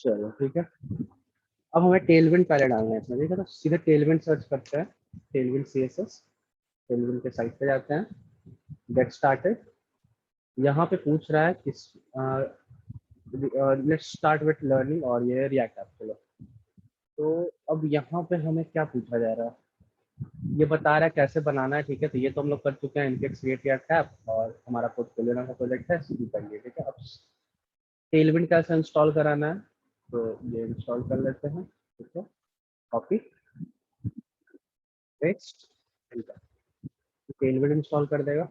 चलो ठीक है। अब हमें टेलविंड पहले डालना है इसमें, ठीक है। तो सीधे टेलविंड सर्च करते हैं, टेलविंड सीएसएस। टेलविंड के साइट पे जाते हैं, गेट स्टार्टेड। यहाँ पे पूछ रहा है किस, लेट्स स्टार्ट विथ लर्निंग, और ये रिएक्ट ऐप। चलो, तो अब यहाँ पे हमें क्या पूछा जा रहा है, ये बता रहा है कैसे बनाना है, ठीक है। तो ये तो हम लोग कर चुके हैं, npx create react app, और हमारा पोर्टफोलियो नाम का प्रोजेक्ट है, शुरू करिए, ठीक है। अब टेलविंड कैसे इंस्टॉल कराना है, तो ये इंस्टॉल कर लेते हैं, ठीक है। कॉपी, पेस्ट, टेलविंड इंस्टॉल कर देगा।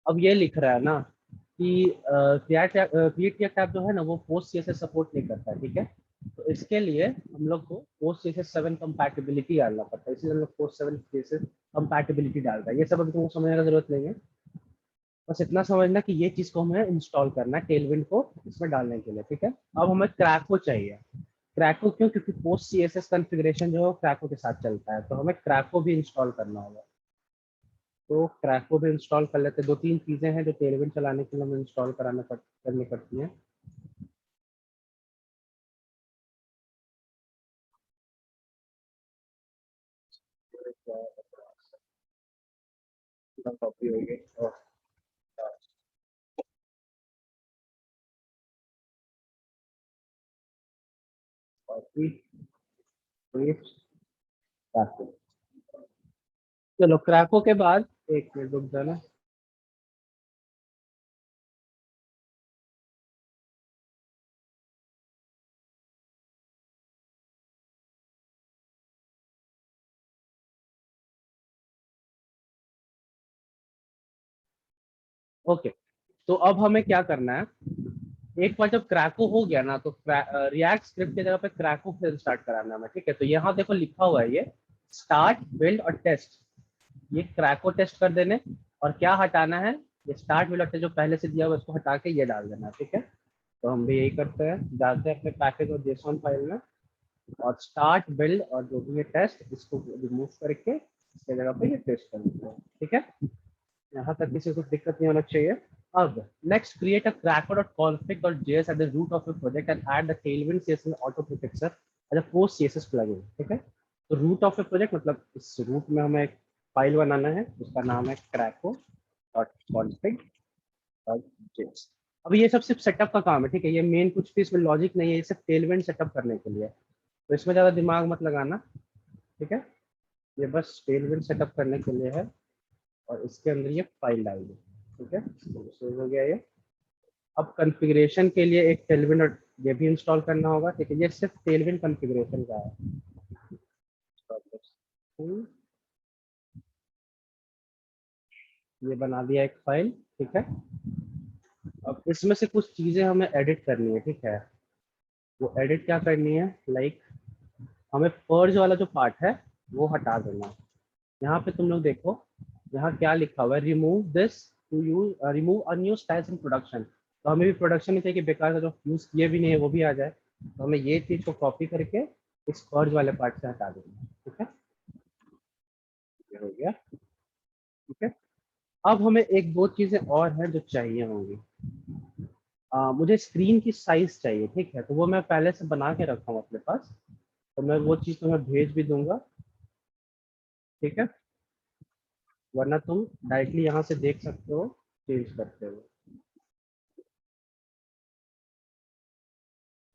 अब ये लिख रहा है ना कि क्रिएट रिएक्ट ऐप जो है ना, वो पोस्ट सीएसएस सपोर्ट नहीं करता है, ठीक है। तो इसके लिए हम लोग को पोस्ट सीएसएस 7 कंपैटिबिलिटी डालना पड़ता है, इसलिए हम लोग पोस्ट 7 सीएसएस कंपैटिबिलिटी डाल रहा है। ये सब अभी तुमको समझने का जरूरत नहीं है, बस इतना समझना कि ये चीज को हमें इंस्टॉल करना है टेलविंड को इसमें डालने के लिए, ठीक है। अब हमें क्रैको चाहिए। क्रैको क्यों? क्योंकि पोस्ट सीएसएस कॉन्फ़िगरेशन जो है क्रैको के साथ चलता है, तो हमें क्रैको भी इंस्टॉल करना होगा। तो क्रैको भी इंस्टॉल कर लेते हैं। 2-3 चीजें हैं जो टेलविंड चलाने के लिए हमें इंस्टॉल करनी पड़ती हैं। कॉपी हो गई, और कॉपी, पेस्ट, क्रैको। चलो, क्रैको के बाद एक मिनट रुक जाना। ओके, तो अब हमें क्या करना है, एक बार जब क्रैको हो गया ना, तो रिएक्ट स्क्रिप्ट की जगह पे क्रैको फिर स्टार्ट कराना है हमें, ठीक है। तो यहाँ देखो लिखा हुआ है, ये स्टार्ट, बिल्ड और टेस्ट, ये क्रैको टेस्ट कर देने। और क्या हटाना है, ये स्टार्ट, बिल्ड और टेस्ट जो पहले से दिया हुआ है उसको हटा के ये डाल देना, ठीक है। तो हम भी यही करते हैं, डालते हैं अपने पैकेज और जेसॉन फाइल में, और स्टार्ट, बिल्ड और जो भी ये टेस्ट, इसको रिमूव करके इसके जगह पे ये टेस्ट कर देते हैं, ठीक है। यहाँ तक किसी को कुछ दिक्कत नहीं होना चाहिए। अब next, create a cracker.config.js at the root of your project and add the tailwind css auto prefixer as a post css plugin, ठीक है। तो रूट ऑफ ए प्रोजेक्ट मतलब इस रूट में हमें एक फाइल बनाना है, उसका नाम है cracker.config.js। अब ये सब सिर्फ सेटअप का काम है, ठीक है। ये मेन कुछ भी इसमें लॉजिक नहीं है, ये सिर्फ टेलविंड सेटअप करने के लिए, तो इसमें ज्यादा दिमाग मत लगाना, ठीक है। ये बस टेलविंड सेटअप करने के लिए है, और इसके अंदर ये फाइल डाल दो, ठीक है। तो सेव हो गया ये। अब कॉन्फ़िगरेशन के लिए एक टेलविंड और ये भी इंस्टॉल करना होगा, ठीक है। ये सिर्फ टेलविंड कॉन्फ़िगरेशन का है। ये बना दिया एक फाइल, ठीक है। अब इसमें से कुछ चीजें हमें एडिट करनी है, ठीक है। वो एडिट क्या करनी है, लाइक हमें पर्ज वाला जो पार्ट है वो हटा देना है। यहाँ पे तुम लोग देखो, यहाँ क्या लिखा हुआ है, remove this to use, remove unused styles in production. तो हमें भी प्रोडक्शन में चाहिए कि बेकार का जो यूज किए भी नहीं है वो भी आ जाए, तो हमें ये चीज को कॉपी करके इस पर्ज वाले पार्ट से हटा देना है, ठीक है। ये हो गया, ठीक है। अब हमें एक दो चीजें और हैं जो चाहिए होंगी। मुझे स्क्रीन की साइज चाहिए, ठीक है। तो वो मैं पहले से बना के रखा हूँ अपने पास, तो मैं वो चीज तुम्हें भेज भी दूंगा, ठीक है। वरना तुम डायरेक्टली यहाँ से देख सकते हो चेंज करते हो।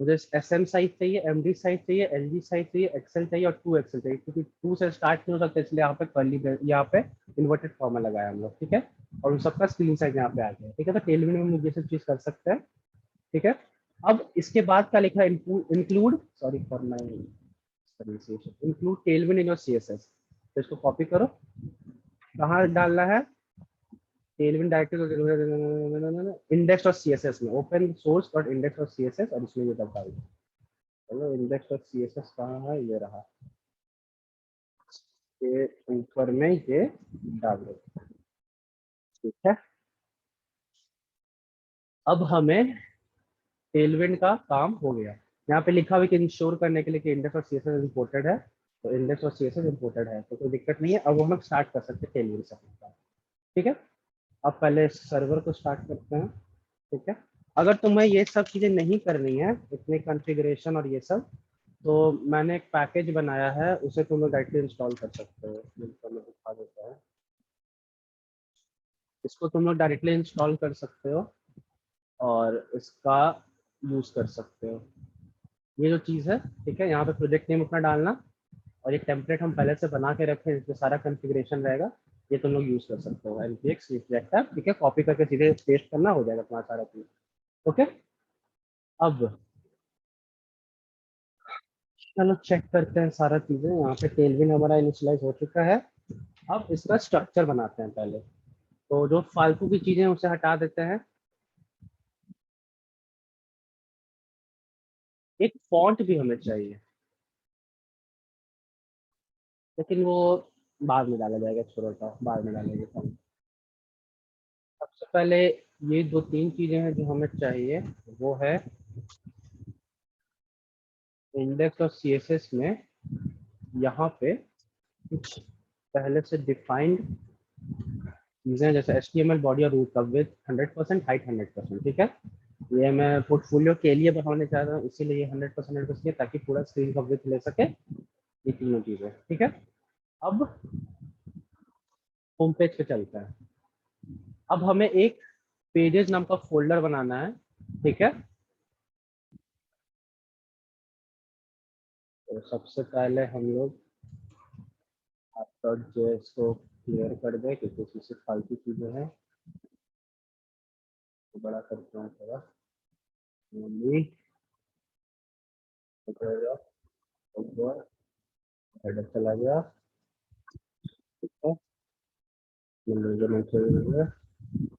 मुझे एस एम साइज चाहिए, एम डी साइज चाहिए, एल जी साइज चाहिए, एक्सएल चाहिए और 2 एक्सएल चाहिए, क्योंकि 2 से स्टार्ट नहीं हो सकता, इसलिए यहाँ पे कर्ली, यहाँ पे इन्वर्टेड फॉर्मा लगाया हम लोग, ठीक है। और उन सबका स्क्रीन साइज यहाँ पे आ गया, ठीक है। तो टेलविंड में हम लोग ये सब चीज कर सकते हैं, ठीक है। अब इसके बाद क्या लिखा है, include, sorry for my pronunciation, include Tailwind in your CSS. तो इसको कॉपी करो, कहाँ डालना है, टेलविंड डायरेक्टरी इंडेक्स और सीएसएस में, ओपन सोर्स डॉट इंडेक्स और सीएसएस, और इसमें ये दबा दो। चलो, इंडेक्स और सीएसएस कहाँ है, ये रहा, ये ऊपर में ये डाल दो, ठीक है। अब हमें टेलविंड का काम हो गया। यहाँ पे लिखा हुआ कि इंश्योर करने के लिए कि इंडेक्स और सीएसएस इंपोर्टेड है, तो इंडेक्स और सीएसएस इंपोर्टेड है, तो कोई दिक्कत नहीं है। अब हम लोग स्टार्ट कर सकते हैं टेलविंड से अपना काम, ठीक है। अब पहले सर्वर को स्टार्ट करते हैं, ठीक है। अगर तुम्हें ये सब चीजें नहीं करनी है, इतने कॉन्फ़िगरेशन और ये सब, तो मैंने एक पैकेज बनाया है, उसे तुम लोग डायरेक्टली इंस्टॉल कर सकते हो। जिनको मैं दिखा देता है, इसको तुम लोग डायरेक्टली इंस्टॉल कर सकते हो और इसका यूज कर सकते हो। ये जो चीज़ है, ठीक है, यहाँ पे प्रोजेक्ट नेम अपना डालना, और एक टेम्पलेट हम पहले से बना के रखे हैं जिसमें सारा कॉन्फ़िगरेशन रहेगा, ये तुम लोग यूज कर सकते हो। npx रिफ्लेक्ट ऐप, ठीक है, कॉपी करके सीधे पेस्ट करना, हो जाएगा तुम्हारा सारा चीज। ओके, अब चलो चेक करते हैं सारा चीजें। यहाँ पे टेलविन हमारा इनिशियलाइज हो चुका है। अब इसका स्ट्रक्चर बनाते हैं पहले। तो जो फालतू की चीजें हैं उसे हटा देते हैं। एक फॉन्ट भी हमें चाहिए, लेकिन वो बाद में डाला जाएगा, छोड़ो था, बाद में डालेंगे font। सबसे पहले ये दो तीन चीजें हैं जो हमें चाहिए, वो है इंडेक्स और सीएसएस में यहाँ पे कुछ पहले से डिफाइंड चीजें हैं, जैसे HTML बॉडी और रूट का विड्थ 100%, हाइट 100%, ठीक है। ये मैं पोर्टफोलियो के लिए बढ़ाने चाह रहा हूँ, इसीलिए ये 100% इसलिए, ताकि पूरा स्क्रीन का विड्थ ले सके, ये तीनों चीजें, ठीक है। अब होम पेज पे चलते हैं। अब हमें एक पेजेस नाम का फोल्डर बनाना है, ठीक है। तो सबसे पहले हम लोग JS को क्लियर कर दें, क्योंकि इसमें से फालतू चीजें हैं। तो बड़ा करते हैं थोड़ा, हेडर चला गया, ठीक है,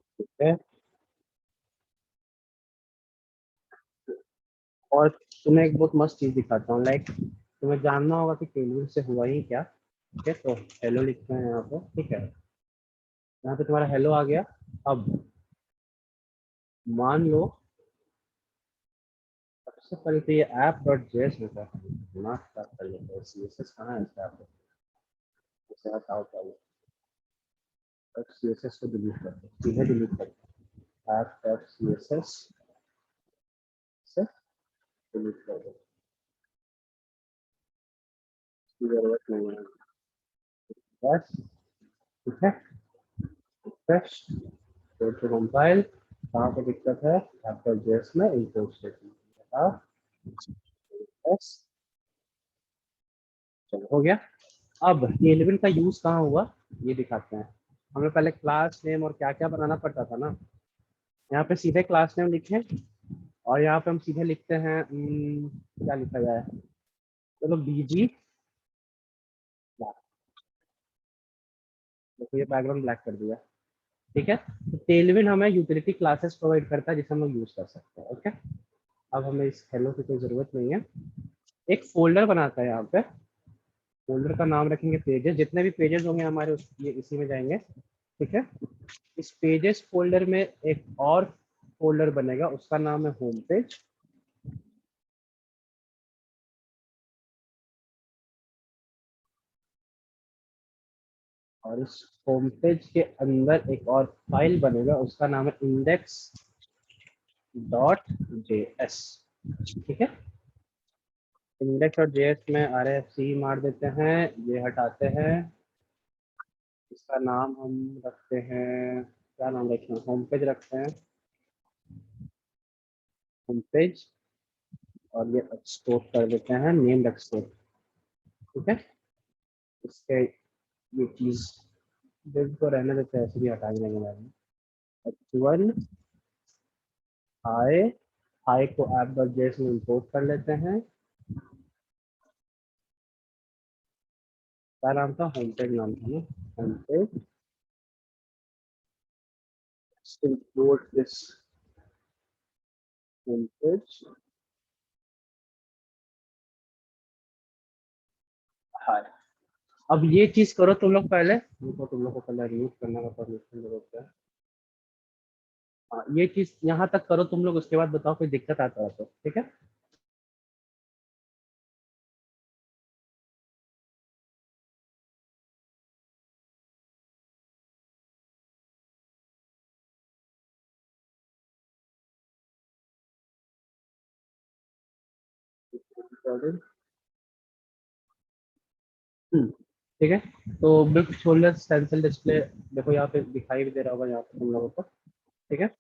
ठीक है। और तुम्हें एक बहुत मस्त चीज दिखाता हूँ, लाइक तुम्हें जानना होगा कि केलविन से हुआ ही क्या, ठीक है। तो हेलो लिखते हैं यहाँ पे, ठीक है, यहाँ पे तुम्हारा हेलो आ गया। अब मान लो सबसे पहले तो ये ऐप डॉट जेएस होता है, दिमाग खराब कर लेते हैं, सीएसएस कहाँ है इसका, इसे हटाओ पहले, और सीएसएस को डिलीट कर दो, सीधे डिलीट कर दो, ऐप डॉट सीएसएस से डिलीट कर दो, इसकी जरूरत नहीं है बस, ठीक है। फ्रेश go to compile, कहाँ पे दिक्कत है, आपका जेएस में इंपोर्ट स्टेटमेंट बताओ, बस चलो हो गया। अब टेलविन का यूज कहाँ हुआ, ये दिखाते हैं। हमें पहले क्लास नेम और क्या क्या बनाना पड़ता था ना, यहाँ पे सीधे क्लास नेम लिखे, और यहाँ पे हम सीधे लिखते हैं क्या लिखा जाए, चलो बीजी, देखो ये बैकग्राउंड ब्लैक कर दिया, ठीक है। तो टेलविन हमें यूटिलिटी क्लासेस प्रोवाइड करता है जिसे हम लोग यूज कर सकते हैं, ओके। अब हमें इस हेलो की कोई जरूरत नहीं है। एक फोल्डर बनाता है यहाँ पे, फोल्डर का नाम रखेंगे पेजेस, जितने भी पेजेस होंगे हमारे ये इसी में जाएंगे, ठीक है। इस पेजेस फोल्डर में एक और फोल्डर बनेगा, उसका नाम है होम पेज, और इस होम पेज के अंदर एक और फाइल बनेगा, उसका नाम है इंडेक्स डॉट जेएस, ठीक है। इंडेक्स डॉट जेएस में RFC मार देते हैं, ये हटाते हैं, इसका नाम हम रखते हैं, क्या नाम रखते हैं, होम पेज रखते हैं, होम पेज, और ये एक्सपोर्ट कर देते हैं, नेम एक्सपोर्ट, ठीक है। इसके ये चीज दिल को रहने देते हैं, ऐसे भी हटा देंगे बाद में। H1 हाई, हाई को ऐप डॉट जेएस में इंपोर्ट कर लेते हैं, क्या नाम था, होम पेज नाम था ना, home page, import this home page, hi. अब ये चीज करो तुम लोग पहले, उनको तुम लोग को पहले रिमूव करने का परमिशन जरूरत है। हाँ, ये चीज यहाँ तक करो तुम लोग, उसके बाद बताओ कोई दिक्कत आता है तो, ठीक है। रिकॉर्डिंग। ठीक है। तो बिग शोल्डर स्टेंसिल डिस्प्ले, देखो यहाँ पे दिखाई भी दे रहा होगा यहाँ पे तुम लोगों को। ठीक है।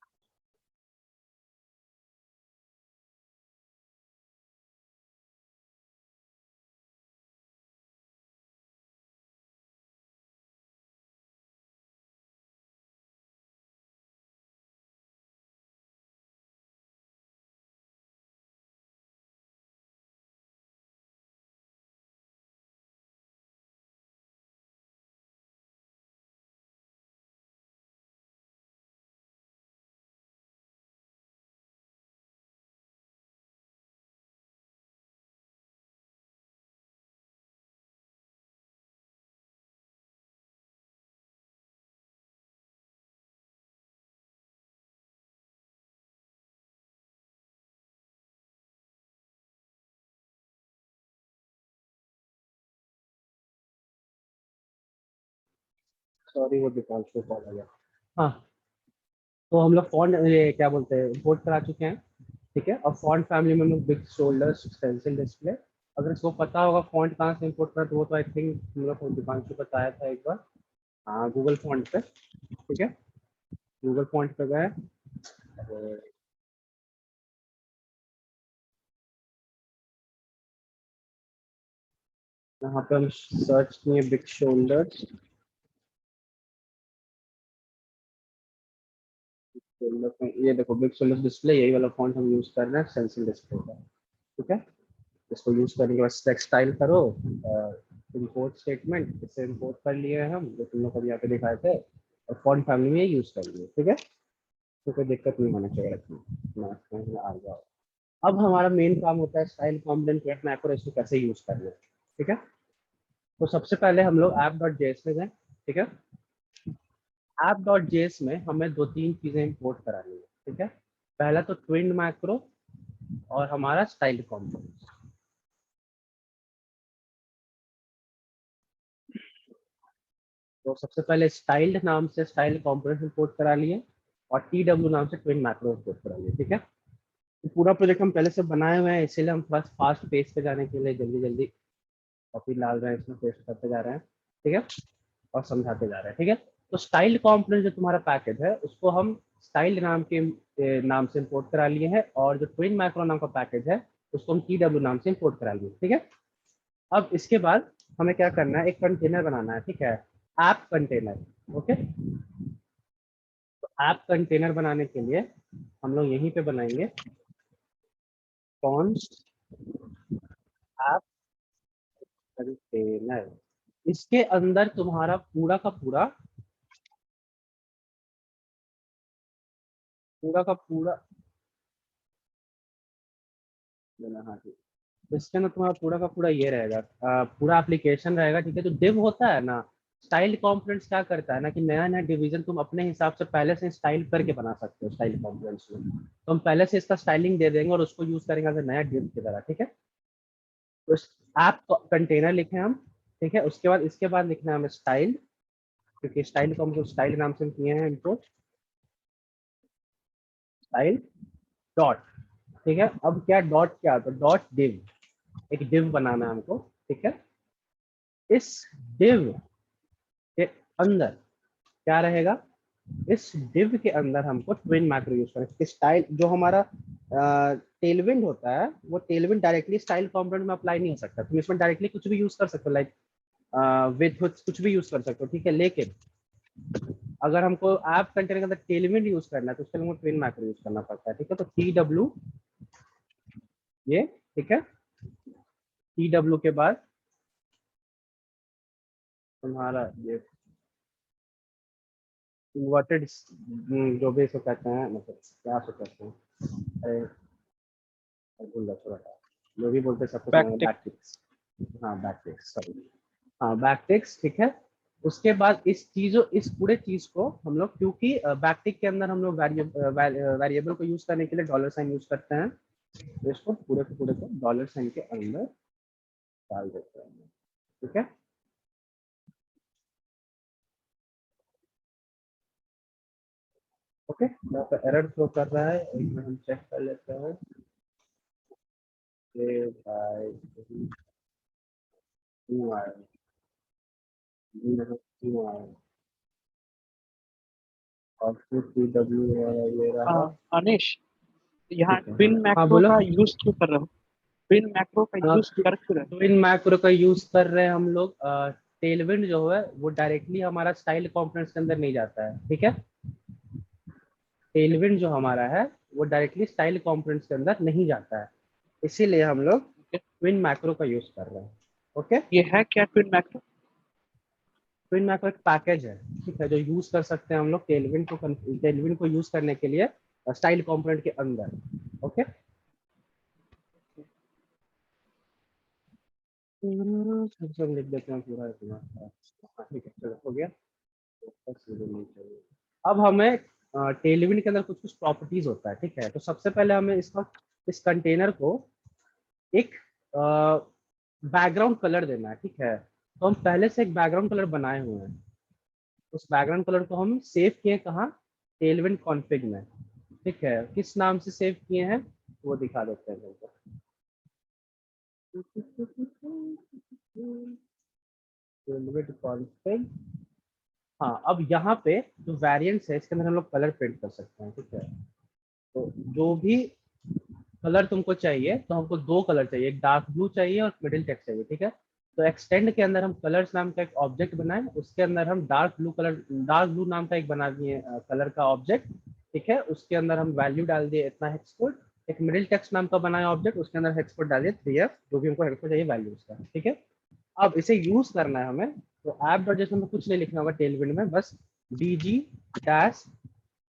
सॉरी वो दीपांशु कॉल आ गया। हाँ, तो हम लोग फॉन्ट ये क्या बोलते हैं इंपोर्ट करा चुके हैं। ठीक है। और फॉन्ट फैमिली में हम लोग बिग शोल्डर स्टेंसिल डिस्प्ले, अगर इसको पता होगा फॉन्ट कहाँ से इंपोर्ट करा तो वो तो आई थिंक हम लोग को दीपांशु बताया था एक बार। हाँ, गूगल फॉन्ट पे। ठीक है। गूगल फॉन्ट पे गए और यहाँ पे हम सर्च किए बिग शोल्डर। ये देखो बिग शोल्डर डिस्प्ले, यही वाला फॉन्ट हम यूज कर रहे हैं स्टेंसिल डिस्प्ले का। ठीक है। इसको यूज करने के बाद टेक्सटाइल करो, इंपोर्ट स्टेटमेंट, इसे इंपोर्ट कर लिए हैं हम जो तुम लोग को यहाँ पे दिखाए थे, और फॉन्ट फैमिली में यूज कर लिए। ठीक है। तो कोई दिक्कत नहीं होना चाहिए इसमें, आ जाओ। अब हमारा मेन काम होता है स्टाइल कॉम्पोनेंट गेट मैक्रो, इसको कैसे यूज करना है। ठीक है। तो सबसे पहले हम लोग ऐप डॉट जेएस में गए। ठीक है। ऐप डॉट जेएस में हमें दो तीन चीजें इंपोर्ट करानी है। ठीक है। पहला तो ट्विन मैक्रो और हमारा स्टाइल कॉम्पोनेंट। तो सबसे पहले स्टाइल्ड नाम से स्टाइल कॉम्पोनेंट इंपोर्ट करा लिए, और टी डब्ल्यू नाम से ट्विन मैक्रो इंपोर्ट करा लिए। ठीक है। तो पूरा प्रोजेक्ट हम पहले से बनाए हुए हैं, इसीलिए हम बस फास्ट पेज पे जाने के लिए जल्दी जल्दी कॉपी डाल रहे हैं, इसमें पेस्ट करते जा रहे हैं। ठीक है। और समझाते जा रहे हैं। ठीक है। तो स्टाइल्ड कॉम्पोनेंट जो तुम्हारा पैकेज है उसको हम स्टाइल्ड नाम के नाम से इंपोर्ट करा लिए हैं, और जो ट्विन मैक्रो नाम का पैकेज है उसको हम टी डब्ल्यू नाम से इंपोर्ट करा लिए। ठीक है। अब इसके बाद हमें क्या करना है, एक कंटेनर बनाना है। ठीक है। App container. ओके। तो ऐप कंटेनर बनाने के लिए हम लोग यहीं पे बनाएंगे कौन ऐप कंटेनर। इसके अंदर तुम्हारा पूरा का पूरा पूरा का पूरा लेना। हाँ ठीक। तो इसके अंदर तुम्हारा पूरा का पूरा ये रहेगा, पूरा एप्लीकेशन रहेगा। ठीक है। तो div होता है ना, स्टाइल कंपोनेंट्स क्या करता है ना कि नया नया डिवीजन तुम अपने हिसाब से पहले से स्टाइल करके बना सकते हो स्टाइल कंपोनेंट्स में। तो हम पहले से इसका स्टाइलिंग दे देंगे और उसको यूज करेंगे एज नया div की तरह। ठीक है। तो ऐप कंटेनर लिखे हम। ठीक है। उसके बाद इसके बाद लिखना है हमें स्टाइल, क्योंकि स्टाइल को हम स्टाइल नाम से किए हैं इनको, स्टाइल डॉट। ठीक है। अब क्या डॉट, क्या तो डॉट div, एक div बनाना है हमको। ठीक है। इस div के अंदर क्या रहेगा, इस div के अंदर हमको ट्विन मैक्रो यूज करें। स्टाइल जो हमारा टेलविंड होता है, वो टेलविंड डायरेक्टली स्टाइल कंपोनेंट में अप्लाई नहीं हो सकता। तुम इसमें डायरेक्टली कुछ भी यूज कर सकते हो, लाइक विथ कुछ भी यूज कर सकते हो। ठीक है। लेकिन अगर हमको ऐप कंटेनर के अंदर टेलविंड यूज करना है तो उसके लिए हमको ट्विन मैक्रो यूज करना पड़ता है। ठीक है। तो टी डब्ल्यू ये। ठीक है। टी डब्ल्यू के बाद तुम्हारा ये इन्वर्टेड, जो भी इसको कहते हैं, मतलब क्या इसको कहते हैं, अरे भूल गया थोड़ा सा। जो भी बोलते हैं सबको समझ, बैकटिक। बैकटिक्स। हाँ बैकटिक्स, सॉरी। हाँ बैकटिक्स। ठीक है। उसके बाद इस चीजों, इस पूरे चीज को हम लोग, क्योंकि बैकटिक के अंदर हम लोग वेरिएबल को यूज करने के लिए डॉलर साइन यूज करते हैं, तो इसको पूरे के पूरे को डॉलर साइन के अंदर डाल देते हैं। ठीक है। ओके। यहाँ पे एरर थ्रो कर रहा है, एक मिनट हम चेक कर लेते हैं। ए बाय टू आई, टू आई और फिर टी डब्ल्यू ये रहा। अनिश, यहाँ ठीक है, ट्विन हाँ मैक्रो बोलो। का यूज क्यों कर रहे हो? ट्विन मैक्रो का यूज कर क्यों रहे हो? ट्विन मैक्रो का यूज कर रहे हैं हम लोग। टेलविंड जो है वो डायरेक्टली हमारा स्टाइल कंपोनेंट्स के अंदर नहीं जाता है, ठीक है। टेलविंड जो हमारा है वो डायरेक्टली स्टाइल कंपोनेंट्स के अंदर नहीं जाता है, इसीलिए हम लोग ट्विन मैक्रो का यूज कर रहे हैं। ओके, ये है क्या ट्विन मैक्रो? ट्विन मैक्रो एक पैकेज है, ठीक है, जो यूज कर सकते हैं हम लोग टेलविंड को यूज करने के लिए स्टाइल कंपोनेंट के अंदर। ओके, सब लिख देते हैं पूरा इतना। हाँ, ठीक है, चलो हो गया। अब हमें टेलविंड के अंदर कुछ कुछ प्रॉपर्टीज होता है, ठीक है। तो सबसे पहले हमें इसका इस कंटेनर को एक बैकग्राउंड कलर देना है, ठीक है। तो हम पहले से एक बैकग्राउंड कलर बनाए हुए हैं, उस बैकग्राउंड कलर को हम सेव किए कहाँ, टेलविंड कॉन्फ़िग में, ठीक है। किस नाम से सेव किए हैं वो दिखा देते हैं तुमको। Tailwind config. हाँ, अब यहाँ पे जो वेरिएंट्स है इसके अंदर हम लोग कलर प्रिंट कर सकते हैं, ठीक है। तो जो भी कलर तुमको चाहिए, तो हमको दो कलर चाहिए, एक डार्क ब्लू चाहिए और मिडिल टेक्स्ट चाहिए, ठीक है। तो एक्सटेंड के अंदर हम कलर्स नाम का एक ऑब्जेक्ट बनाए, उसके अंदर हम डार्क ब्लू नाम का एक बना दिए कलर का ऑब्जेक्ट, ठीक है। उसके अंदर हम वैल्यू डाल दिए इतना हेक्स कोड। एक मिडिल टेक्स्ट नाम का बनाया ऑब्जेक्ट, उसके अंदर हेक्स कोड डाल दिए 3f, जो भी हमको हेक्स कोड चाहिए वैल्यू उसका, ठीक है। अब इसे यूज करना है हमें, तो ऐप डॉट जेएसपी में कुछ नहीं लिखना होगा टेलविंड में, बस dg dash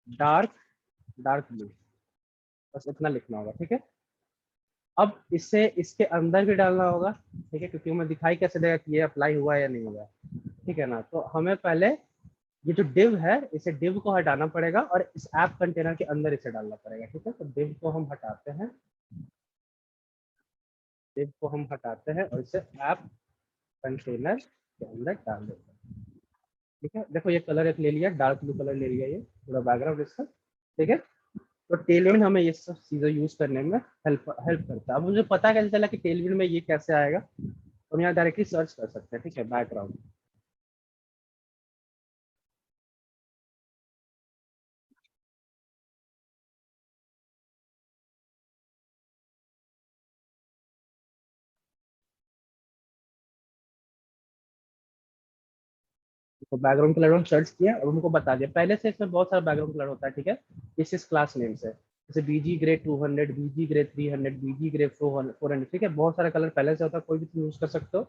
dark dark blue, बस इतना लिखना होगा, ठीक है। अब इससे इसके अंदर भी डालना होगा, ठीक है, क्योंकि हमें दिखाई कैसे देगा कि ये अप्लाई हुआ है या नहीं हुआ, ठीक है ना। तो हमें पहले ये जो div है, इसे div को हटाना पड़ेगा और इस ऐप कंटेनर के अंदर इसे डालना पड़ेगा, ठीक है। तो div को हम हटाते हैं, div को हम हटाते हैं और इसे ऐप कंटेनर के अंदर डाल देते हैं, ठीक है। देखो ये कलर एक ले लिया, डार्क ब्लू कलर ले लिया, ये पूरा बैकग्राउंड इसका, ठीक है। तो टेलविंड हमें ये सब चीजें यूज करने में हेल्प हेल्प करता है। अब मुझे पता कैसे चला कि टेलविंड में ये कैसे आएगा, तो हम यहाँ डायरेक्टली सर्च कर सकते हैं, ठीक है, बैकग्राउंड। तो बैकग्राउंड कलर हम सर्च किया और उनको बता दिया, पहले से इसमें बहुत सारा बैकग्राउंड कलर होता है, ठीक है। इस क्लास नेम से, जैसे बीजी ग्रे 200, बीजी ग्रे 300, बीजी ग्रे 400, ठीक है। बहुत सारा कलर पहले से होता है, कोई भी तुम यूज कर सकते हो।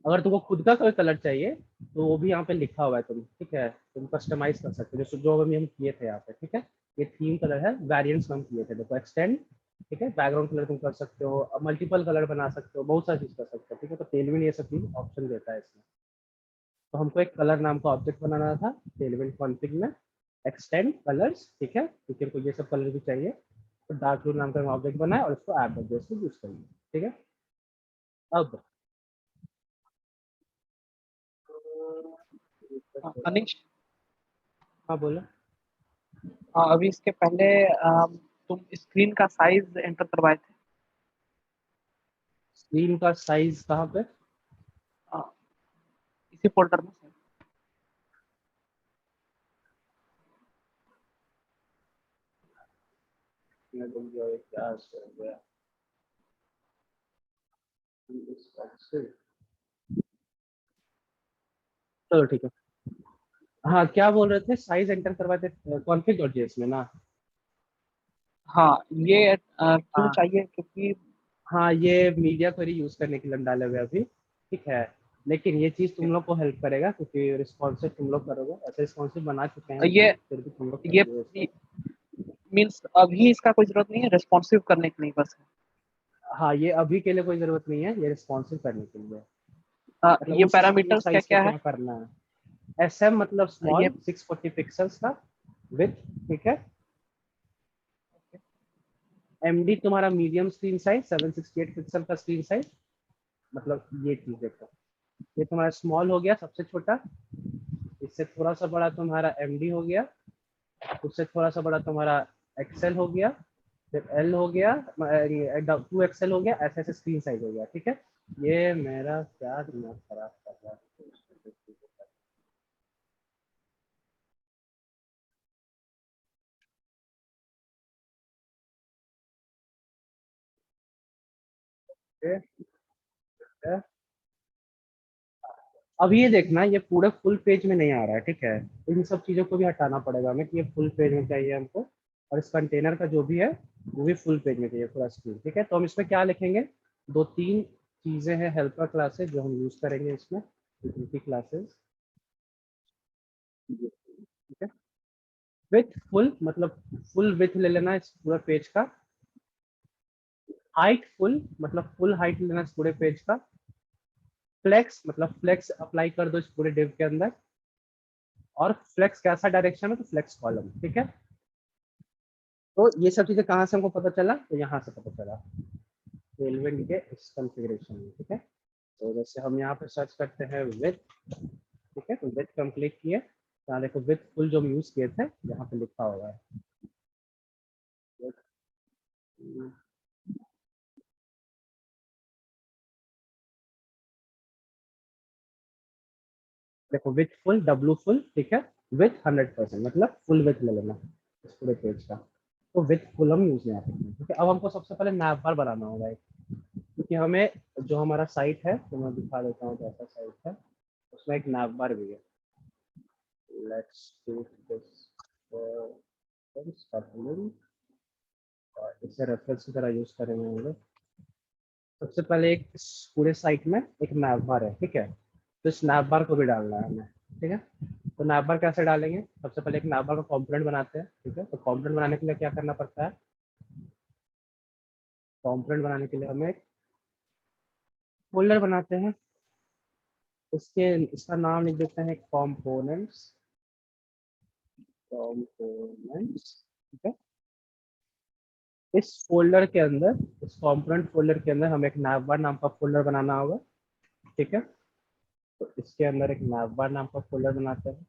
अगर तुमको खुद का कोई कलर चाहिए तो वो भी यहाँ पे लिखा हुआ है, तुम, ठीक है, तुम कस्टमाइज कर सकते हो, जैसे जो अभी हम किए थे यहाँ पे, ठीक है। ये थीम कलर है, वेरिएंट्स हम किए थे, देखो एक्सटेंड, ठीक है। बैकग्राउंड कलर तुम कर सकते हो, मल्टीपल कलर बना सकते हो, बहुत सारी चीज कर सकते हो, ठीक है। तो टेलविंड ये सब चीज ऑप्शन देता है इसमें। तो हमको एक कलर नाम का ऑब्जेक्ट बनाना था टेलविंड कॉन्फ़िग में, एक्सटेंड कलर्स, ठीक है, क्योंकि हमको ये सब कलर भी चाहिए। तो डार्क ब्लू नाम का ऑब्जेक्ट बनाया और उसको ऐप एड्रेस में यूज करेंगे, ठीक है। अब अनिश, हाँ बोलो। अभी इसके पहले तुम स्क्रीन का साइज एंटर करवाए थे। स्क्रीन का साइज कहाँ पे? अ, इसी फोल्डर में से। मैं तुम जो है क्या कर गया इसका चलो ठीक है। हाँ, क्या बोल रहे थे, साइज एंटर करवाते कॉन्फ़िग डॉट जेएस में ना? हाँ, ये क्यों हाँ चाहिए? क्योंकि हाँ, ये मीडिया क्वेरी यूज करने के लिए हम डाले हुए अभी, ठीक है। लेकिन ये चीज तुम लोग को हेल्प करेगा, क्योंकि रिस्पॉन्सिव तुम लोग करोगे, ऐसे रिस्पॉन्सिव बना चुके हैं ये लेकिन फिर भी तुम लोग ये करोगे इसको। मीन्स अभी इसका कोई जरूरत नहीं है, रिस्पॉन्सिव करने की नहीं बस है। हाँ, ये अभी के लिए कोई जरूरत नहीं है, ये रिस्पॉन्सिव करने के लिए, मतलब ये उस स्क्रीन पैरामीटर्स क्या साइज को क्या है? क्या करना है। SM मतलब ये स्मॉल 640 पिक्सल्स का विथ, ठीक है। MD तुम्हारा मीडियम स्क्रीन साइज 768 पिक्सल का स्क्रीन साइज, मतलब ये चीज देखो, ये तुम्हारा स्मॉल हो गया सबसे छोटा, इससे थोड़ा सा बड़ा तुम्हारा MD हो गया, उससे थोड़ा सा बड़ा तुम्हारा XL हो गया, फिर एल हो गया, 2 XL हो गया, ऐसे ऐसे स्क्रीन साइज हो गया, ठीक है। ये मेरा क्या दिमाग खराब कर रहा है। अब ये देखना, ये पूरा फुल पेज में नहीं आ रहा है, ठीक है। इन सब चीजों को भी हटाना पड़ेगा हमें कि ये फुल पेज में चाहिए हमको। और इस कंटेनर का जो भी है वो भी फुल पेज में चाहिए, पूरा स्क्रीन, ठीक है। तो हम इसमें क्या लिखेंगे, 2-3 चीजें हैं हेल्पर क्लासेस जो हम यूज करेंगे इसमें, यूटिलिटी क्लासेस, ठीक है। विथ फुल मतलब फुल विथ ले लेना इस पूरा पेज का। हाइट फुल मतलब फुल हाइट लेना इस पूरे पेज का। फ्लेक्स मतलब फ्लेक्स अप्लाई कर दो इस पूरे डिव के अंदर। और फ्लेक्स कैसा डायरेक्शन है, तो फ्लेक्स कॉलम, ठीक है। तो ये सब चीजें कहाँ से हमको पता चला, तो यहाँ से पता चला टेलविंड के इस कॉन्फ़िगरेशन में, ठीक है। तो जैसे हम यहाँ पे सर्च करते हैं विथ, ठीक है, तो विथ पे हम क्लिक किए, तो यहाँ देखो विथ फुल जो हम यूज किए थे यहाँ पे लिखा हुआ है। देखो विथ फुल, डब्लू फुल, ठीक है। विथ 100% मतलब फुल विथ ले लेना इस पूरे पेज का। तो विथ फुल हम यूज यहाँ पे, ठीक है। अब हमको सबसे पहले नैव बार बनाना होगा एक, क्योंकि हमें जो हमारा साइट है, तो मैं दिखा देता हूँ कैसा साइट है, उसमें एक नैव बार भी है। लेट्स डू दिस और इसे रेफरेंस की तरह यूज करेंगे हम लोग। सबसे पहले एक इस पूरे साइट में एक नैव बार है, ठीक है। तो इस नैव बार को भी डालना है हमें, ठीक है। तो नैव बार कैसे डालेंगे, सबसे पहले एक नैव बार का कॉम्पोनेंट बनाते हैं, ठीक है। तो कॉम्पोनेंट बनाने के लिए क्या करना पड़ता है, कॉम्पोनेंट बनाने के लिए हमें एक फोल्डर बनाते हैं। उसके इसका नाम लिख देते हैं कॉम्पोनेंट्स, कॉम्पोनेंट्स, ठीक है। इस फोल्डर के अंदर, इस कंपोनेंट फोल्डर के अंदर हमें एक navbar नाम का फोल्डर बनाना होगा, ठीक है। तो इसके अंदर एक navbar नाम का फोल्डर बनाते हैं,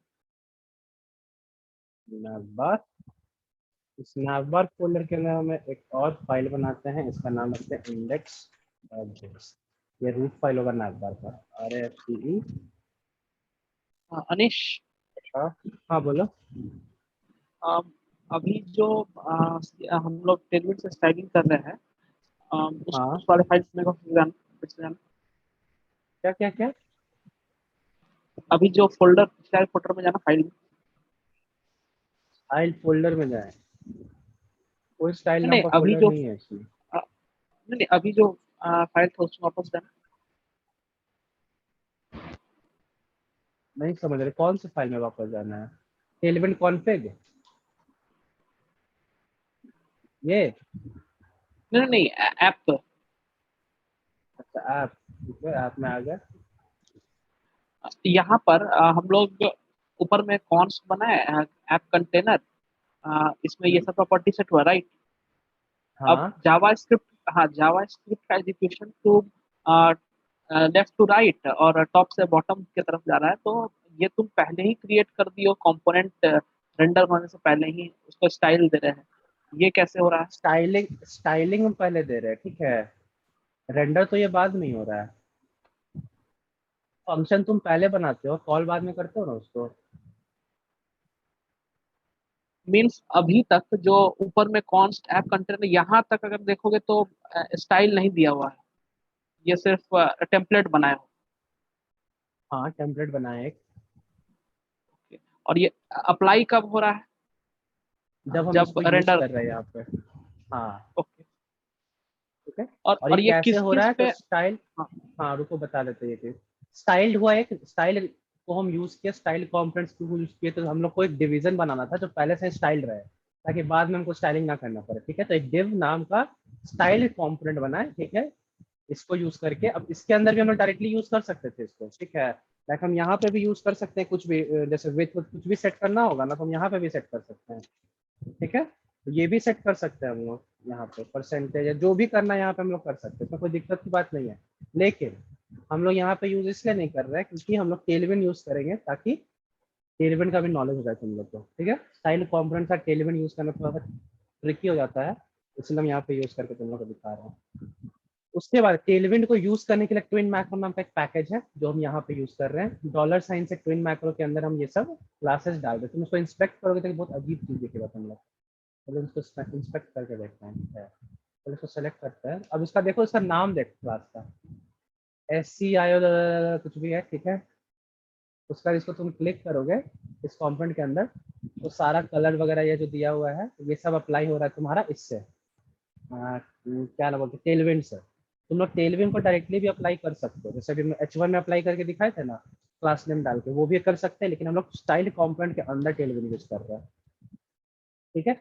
navbar। इस navbar फोल्डर के अंदर हमें एक और फाइल बनाते हैं, इसका नाम रखते हैं इंडेक्स ऑब्जेक्ट्स। ये रूट फाइल होगा navbar का, RFCE। अनिश, हाँ, हाँ बोलो। अम, अभी जो हम लोग टेलविंड से स्टाइलिंग कर रहे हैं, हाँ, उस वाले फाइल में को जान, क्या क्या क्या। अभी जो फोल्डर स्टाइल फोल्डर में जाना फाइल। फाइल फोल्डर में जाए, कोई स्टाइल नहीं नाम नहीं, का अभी फोल्डर जो नहीं है इसमें। नहीं नहीं, अभी जो फाइल था उसमें वापस जाना। नहीं समझ रहे, कौन सी फाइल में वापस जाना है, टेलविंड कॉन्फ़िग, ये। नहीं नहीं नहीं, ऐप। अच्छा ऐप, ठीक है, ऐप में आ गया। यहाँ पर हम लोग ऊपर में कॉन्स बनाए, ऐप कंटेनर, इसमें ये हम्म, सब प्रॉपर्टी सेट हुआ, राइट। अब हाँ, जावा स्क्रिप्ट, हाँ जावा स्क्रिप्ट का execution to left to right और टॉप से बॉटम की तरफ जा रहा है, तो ये तुम पहले ही क्रिएट कर दियो कंपोनेंट, रेंडर होने से पहले ही उसको स्टाइल दे रहे हैं। ये कैसे हो रहा है? स्टाइलिंग, स्टाइलिंग हम पहले दे रहे हैं, ठीक है। रेंडर तो ये बाद में ही हो रहा है। फंक्शन तुम पहले बनाते हो, कॉल बाद में करते हो ना उसको। मीन्स अभी तक जो ऊपर में कॉन्स्ट ऐप कंटेनर यहाँ तक अगर देखोगे तो स्टाइल नहीं दिया हुआ है, ये सिर्फ टेम्पलेट बनाया हो। हाँ, टेम्पलेट बनाए एक। और ये अप्लाई कब हो रहा है? जब हम जब इसको यूज रेंडर। कर रहे हैं यहाँ पे। हाँ, ओके। ठीक है। और ये और ये कैसे किस हो रहा किस है, तो पे? स्टाइल, हाँ, हाँ रुको बता देते हैं ये चीज। स्टाइल्ड हुआ एक स्टाइल को हम यूज किया, स्टाइल कॉम्पोनेंट्स को यूज किए, तो हम लोग को एक डिवीजन बनाना था जो पहले से स्टाइल्ड रहे, ताकि बाद में हमको स्टाइलिंग ना करना पड़े, ठीक है। तो एक डिव नाम का स्टाइल कॉम्पोनेंट बना है, ठीक है। इसको यूज करके अब इसके अंदर भी हम लोग डायरेक्टली यूज कर सकते थे इसको, ठीक है। लाइक हम यहाँ पे भी यूज कर सकते हैं कुछ भी, जैसे विथ कुछ भी सेट करना होगा ना, तो हम यहाँ पे भी सेट कर सकते हैं, ठीक है। तो ये भी सेट कर सकते हैं हम लोग यहाँ पे, परसेंटेज या जो भी करना है यहाँ पे हम लोग कर सकते हैं, इसमें कोई दिक्कत की बात नहीं है। लेकिन हम लोग यहाँ पे यूज इसलिए नहीं कर रहे हैं क्योंकि हम लोग टेलविन यूज करेंगे, ताकि टेलविन का भी नॉलेज हो जाए तुम लोग को, ठीक है। स्टाइल कॉम्पोनेंट का टेलविन यूज करना थोड़ा सा ट्रिकी हो जाता है, इसलिए हम यहाँ पे यूज करके तुम लोग को दिखा रहे हैं। उसके बाद टेलविंड को यूज करने के लिए ट्विन मैक्रो नाम का एक पैकेज है जो हम यहाँ पे यूज कर रहे हैं। डॉलर साइन से ट्विन मैक्रो के अंदर हम ये सब क्लासेस डाल देते हैं। तुम उसको इंस्पेक्ट करोगे तो बहुत अजीब चीज दिखेगा तुम लोग। चलो इसको इंस्पेक्ट करके देखते हैं। ठीक है, चलो इसको सेलेक्ट करते हैं। अब इसका देखो, इसका नाम देखो क्लास का, SCIO कुछ भी है, ठीक है। उसका इसको तुम क्लिक करोगे इस कंपोनेंट के अंदर, तो सारा कलर वगैरह ये जो दिया हुआ है ये सब अप्लाई हो रहा है तुम्हारा इससे, क्या ना बोलते, टेलविंड से। तुम लोग टेलविंड को डायरेक्टली भी अप्लाई कर सकते हो, जैसे अभी H1 में अप्लाई करके दिखाए थे ना क्लास नेम डाल के, वो भी कर सकते हैं, लेकिन हम लोग स्टाइल कंपोनेंट के अंदर टेलविंड यूज कर रहे हैं। ठीक है,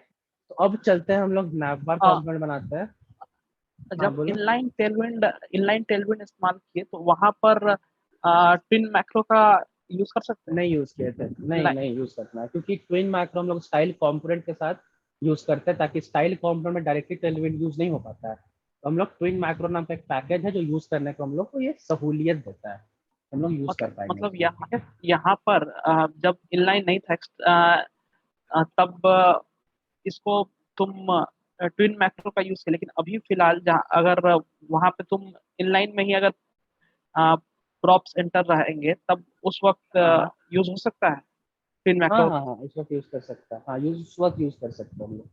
तो अब चलते हैं हम लोग नैवबार हाँ, कंपोनेंट बनाते हैं। हाँ जब बोलो। इनलाइन टेलविंड इस्तेमाल किए तो वहां पर ट्विन मैक्रो का यूज कर सकते हैं। नहीं यूज किए थे, नहीं इनलाइन नहीं यूज करना है, क्योंकि ट्विन मैक्रो हम लोग स्टाइल कंपोनेंट के साथ यूज करते हैं, ताकि स्टाइल कंपोनेंट में डायरेक्टली टेलविंड यूज नहीं हो पाता है। तो हम लोग ट्विन मैक्रो नाम का एक पैकेज है जो यूज करने को हम लोग को ये सहूलियत देता है, हम लोग यूज कर पाएंगे मतलब इसमें। ठीक है, यहाँ पर जब इनलाइन नहीं था तब इसको तुम ट्विन मैक्रो का यूज किया, लेकिन अभी फिलहाल जहाँ अगर वहां पे तुम इनलाइन में ही अगर प्रॉप्स एंटर रहेंगे तब उस वक्त हाँ यूज हो सकता है ट्विन हाँ मैक्रो। हाँ हाँ, इस वक्त यूज कर सकता है, हाँ यूज उस वक्त यूज कर सकते हैं हम लोग।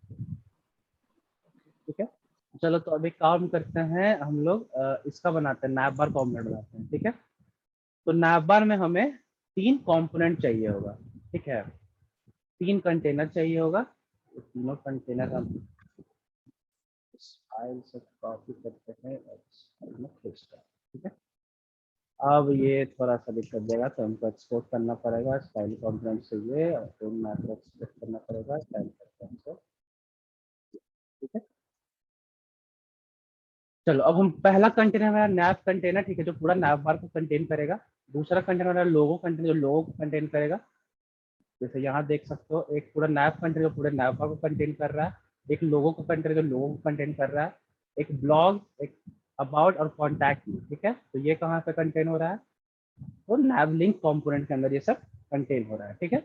ठीक है, चलो तो अभी काम करते हैं हम लोग, इसका बनाते हैं, नैवबार कंपोनेंट बनाते हैं। ठीक है, तो नैवबार में हमें 3 कंपोनेंट चाहिए होगा। ठीक है, 3 कंटेनर चाहिए होगा, तो तीनों कंटेनर हम इस फाइल से कॉपी करते हैं और इस फाइल में भेजते हैं। ठीक है, अब ये थोड़ा सा दिक्कत देगा, तो हमको एक्सपोर्ट करना पड़ेगा स्टाइल कंपोनेंट से ये, और फिर मैक्रो एक्सपोर्ट करना पड़ेगा स्टाइल कंपोनेंट से। ठीक है, चलो अब हम पहला कंटेनर हमारा नैव कंटेनर, ठीक है, जो पूरा नैव बार को कंटेन करेगा। दूसरा कंटेनर हमारा लोगो कंटेनर, जो लोगो को कंटेन करेगा। जैसे यहाँ देख सकते हो, एक पूरा नैव कंटेनर जो पूरे नैव बार को कंटेन कर रहा है, एक लोगो को कंटेनर जो लोगो को कंटेन कर रहा है, एक ब्लॉग, एक अबाउट और कॉन्टैक्ट। ठीक है, तो ये कहाँ पे कंटेन हो रहा है, तो नैव लिंक कंपोनेंट के अंदर ये सब कंटेन हो रहा है। ठीक है,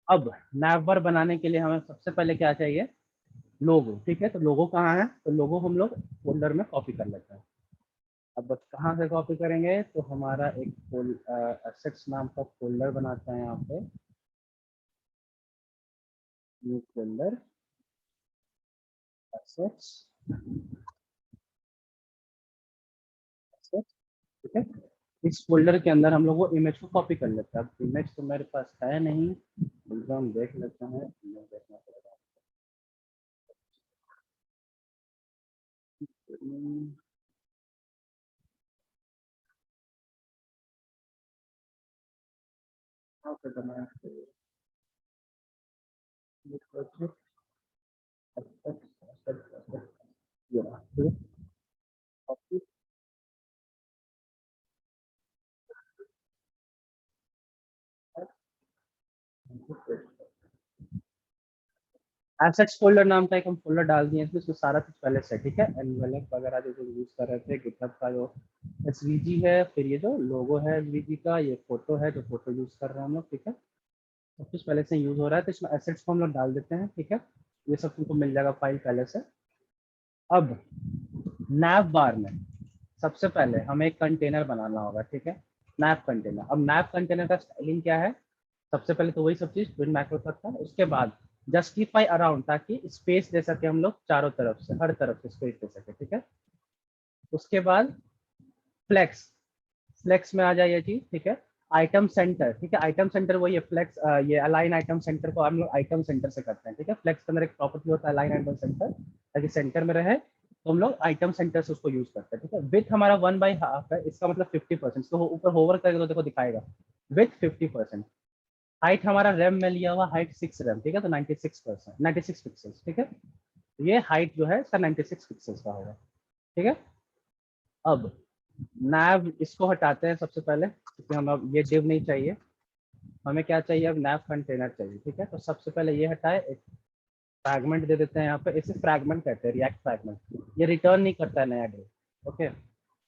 अब नैव बार बनाने के लिए हमें सबसे पहले क्या चाहिए, लोगो। ठीक है, तो लोगो कहाँ है, तो लोगो हम लोग फोल्डर में कॉपी कर लेते हैं। अब बस कहाँ से कॉपी करेंगे, तो हमारा एक एसेट्स नाम का फोल्डर बनाते हैं यहाँ पे, न्यू फोल्डर एसेट्स। ठीक है, इस फोल्डर के अंदर हम लोग वो इमेज को कॉपी कर लेते हैं। अब इमेज तो मेरे पास है नहीं, तो हम देख लेते हैं, इमेज देखना पड़ेगा। कहाँ पे बनाया है? ये रहा, ठीक है, copy, एसेट्स फोल्डर नाम का एक हम फोल्डर डाल दिए इसमें, इसमें सारा कुछ पहले से। ठीक है, एनवेलप वगैरह जो यूज कर रहे थे, गिटहब का जो एसवीजी है, फिर ये जो लोगो है एसवीजी का, ये फोटो है जो फोटो यूज कर रहे हैं हम लोग। ठीक है, सब कुछ पहले से यूज हो रहा है, तो इसमें एसेट्स को हम लोग डाल देते हैं। ठीक है, ये सब तुमको मिल जाएगा फाइल पहले से। अब नैव बार में सबसे पहले हमें एक कंटेनर बनाना होगा। ठीक है, नैव कंटेनर। अब नैव कंटेनर का स्टाइलिंग क्या है, सबसे पहले तो वही सब चीज ट्विन मैक्रो तक था, उसके बाद जस्टिफाई अराउंड, ताकि स्पेस दे सके हम लोग चारों तरफ से, हर तरफ से स्पेस दे सके। ठीक है, उसके बाद फ्लेक्स, फ्लेक्स में आ जाए ये चीज। ठीक है, आइटम सेंटर। ठीक है, आइटम सेंटर वही है फ्लेक्स, ये अलाइन आइटम सेंटर को हम लोग आइटम सेंटर से करते हैं। ठीक है, फ्लेक्स के अंदर एक प्रॉपर्टी होता है अलाइन आइटम सेंटर, ताकि सेंटर में रहे, तो हम लोग आइटम सेंटर से उसको यूज करते हैं। ठीक है, विथ हमारा 1/2 है, इसका मतलब 50%, तो ऊपर होवर करेगा तो देखो दिखाएगा विथ 50%। हाइट हमारा रैम में लिया हुआ हाइट 6 रैम। ठीक है, तो 96%, 96 पिक्सल्स। ठीक है, ये हाइट जो है इसका 96 पिक्सल्स का होगा। ठीक है, अब नैव इसको हटाते हैं सबसे पहले, क्योंकि हम अब ये डिव नहीं चाहिए, हमें क्या चाहिए, अब नैव कंटेनर चाहिए। ठीक है, तो सबसे पहले ये हटाए, एक फ्रैगमेंट दे देते हैं यहाँ पे, इसे फ्रैगमेंट कहते हैं, रिएक्ट फ्रैगमेंट। ये रिटर्न नहीं करता है नया डिव। ओके,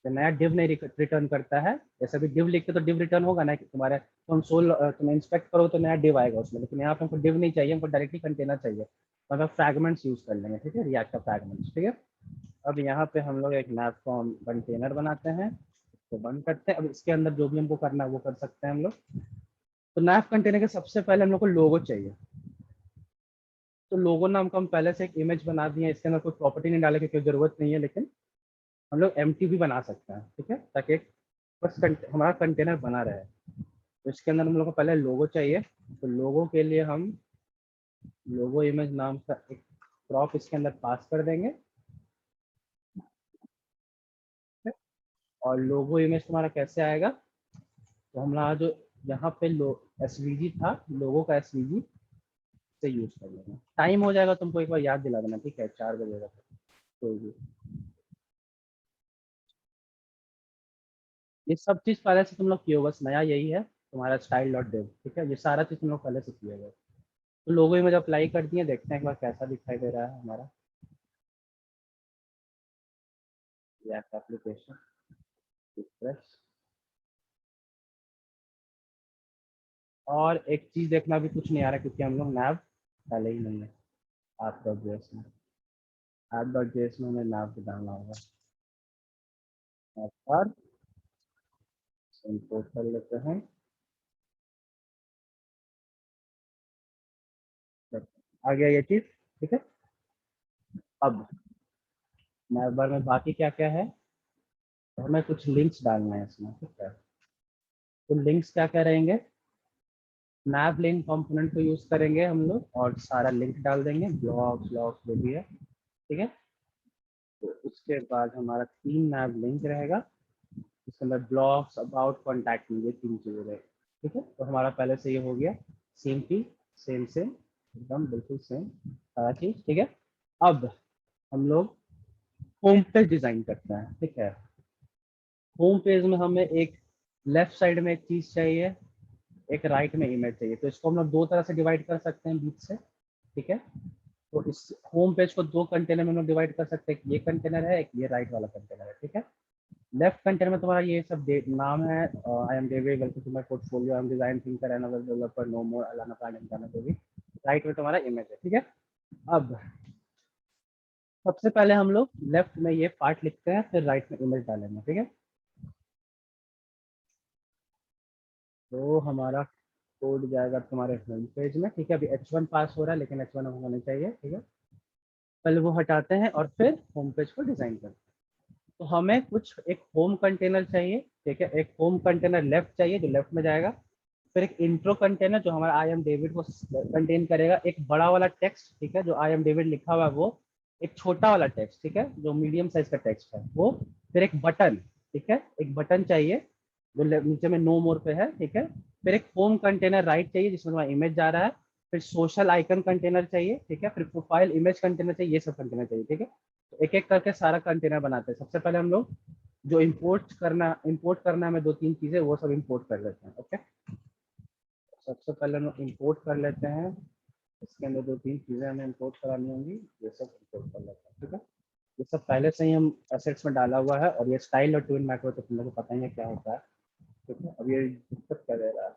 तो नया div नहीं रिटर्न करता है। जैसे भी div लिखते तो div रिटर्न होगा ना कि तुम्हारे तुम इंस्पेक्ट करो तो नया div आएगा उसमें, लेकिन यहाँ पे हमको div नहीं चाहिए, हमको डायरेक्टली कंटेनर चाहिए, तो हम फ्रैगमेंट्स यूज कर लेंगे, ठीक है, रिएक्ट का फ्रैगमेंट्स, ठीक है। अब यहाँ पे हम लोग एक नैव फॉर्म कंटेनर बनाते हैं, इसको बंद करते हैं। अब इसके अंदर जो भी हमको करना है वो कर सकते हैं हम लोग। तो नैव कंटेनर के सबसे पहले हम लोग को लोगो चाहिए। तो लोगो नाम का हम पहले से एक इमेज बना दिए, इसके अंदर कोई प्रॉपर्टी नहीं डाले की कोई जरूरत नहीं है, लेकिन हम लोग एम्प्टी भी बना सकते हैं, ठीक है, ताकि बस हमारा कंटेनर बना रहे। तो इसके अंदर हम लोग को पहले लोगो चाहिए। तो लोगो के लिए हम लोगो इमेज नाम का एक प्रॉप इसके अंदर पास कर देंगे, और लोगो इमेज तुम्हारा कैसे आएगा, तो हमारा जो यहाँ पे एसवीजी था, लोगो का एसवीजी से यूज कर लेंगे। टाइम हो जाएगा तुमको एक बार याद दिला देना, ठीक है, 4 बजे तक कोई भी। ये सब चीज पहले से तुम लोग किए हो, बस नया यही है तुम्हारा स्टाइल डॉट डिव, ठीक है, ये सारा चीज तुम लोग पहले से किए हुए। तो लोगो इमेज अप्लाई कर दिए, देखते हैं एक बार कैसा दिखाई दे रहा है हमारा रिएक्ट एप्लीकेशन। रिफ्रेश। और एक चीज देखना, भी कुछ नहीं आ रहा क्योंकि हम लोग नैव पहले ही नहीं है ऐप डॉट जेएस में। ऐप डॉट जेएस में हमें नैव भी डालना होगा, और इंपोर्ट कर लेते हैं। आ गया ये चीज, ठीक है। अब नैव बार में बाकी क्या क्या है, तो हमें कुछ लिंक्स डालना है इसमें, ठीक है। तो लिंक्स क्या क्या रहेंगे, नैव लिंक कंपोनेंट को यूज करेंगे हम लोग, और सारा लिंक डाल देंगे, ब्लॉग्स ब्लॉग्स जो भी है, ठीक है। तो उसके बाद हमारा 3 नैव लिंक रहेगा, इसके अंदर ब्लॉग्स, अबाउट, कॉन्टैक्ट, ये 3 चीजें रहेगी, ठीक है। तो हमारा पहले से ये हो गया, सेम चीज, सेम सेम एकदम बिल्कुल सेम सारा चीज, ठीक है। अब हम लोग होम पेज डिजाइन करते हैं, ठीक है। होम पेज में हमें एक लेफ्ट साइड में एक चीज चाहिए, एक राइट में इमेज चाहिए। तो इसको हम लोग 2 तरह से डिवाइड कर सकते हैं बीच से, ठीक है। तो इस होम पेज को 2 कंटेनर में हम लोग डिवाइड कर सकते हैं, एक ये कंटेनर है, एक ये राइट वाला कंटेनर है, ठीक है। लेफ्ट कंटेनर में तुम्हारा ये सब नाम है, I am David, welcome to my portfolio, I am design thinker and other developer, no more, अलाना प्लानिंग करना जो भी। राइट में तुम्हारा इमेज है, ठीक है। अब सबसे पहले हम लोग लेफ्ट में ये पार्ट लिखते हैं, फिर राइट में इमेज डालेंगे, ठीक है। तो हमारा कोड जाएगा तुम्हारे होम पेज में, ठीक है। अभी H1 पास हो रहा है, लेकिन H1 होना चाहिए, ठीक है। पहले वो हटाते हैं और फिर होम पेज को डिजाइन करते हैं। तो हमें कुछ एक होम कंटेनर चाहिए, ठीक है, एक होम कंटेनर लेफ्ट चाहिए जो लेफ्ट में जाएगा, फिर एक इंट्रो कंटेनर जो हमारा आई एम डेविड को कंटेन करेगा, एक बड़ा वाला टेक्स्ट, ठीक है, जो आई एम डेविड लिखा हुआ है वो, एक छोटा वाला टेक्स्ट, ठीक है, जो मीडियम साइज का टेक्स्ट है वो, फिर एक बटन, ठीक है, एक बटन चाहिए जो नीचे में नो मोर पे है, ठीक है। फिर एक होम कंटेनर राइट चाहिए जिसमें हमारा इमेज जा रहा है, फिर सोशल आइकन कंटेनर चाहिए, ठीक है, फिर प्रोफाइल इमेज कंटेनर चाहिए, ये सब कंटेनर चाहिए, ठीक है। तो एक एक करके सारा कंटेनर बनाते हैं। सबसे पहले हम लोग जो इंपोर्ट करना हमें 2-3 चीजें वो सब इंपोर्ट कर लेते हैं, ओके। सबसे पहले हम इंपोर्ट कर लेते हैं, इसके अंदर 2-3 चीजें हमें इंपोर्ट करानी होंगी, ये सब इंपोर्ट कर लेते हैं, ठीक है। ये सब पहले से ही हम एसेट्स में डाला हुआ है, और ये स्टाइल और ट्विन मैक्रो तो तुम लोग को पता ही है क्या होता है, ठीक है। अब ये दिक्कत कर रहा है,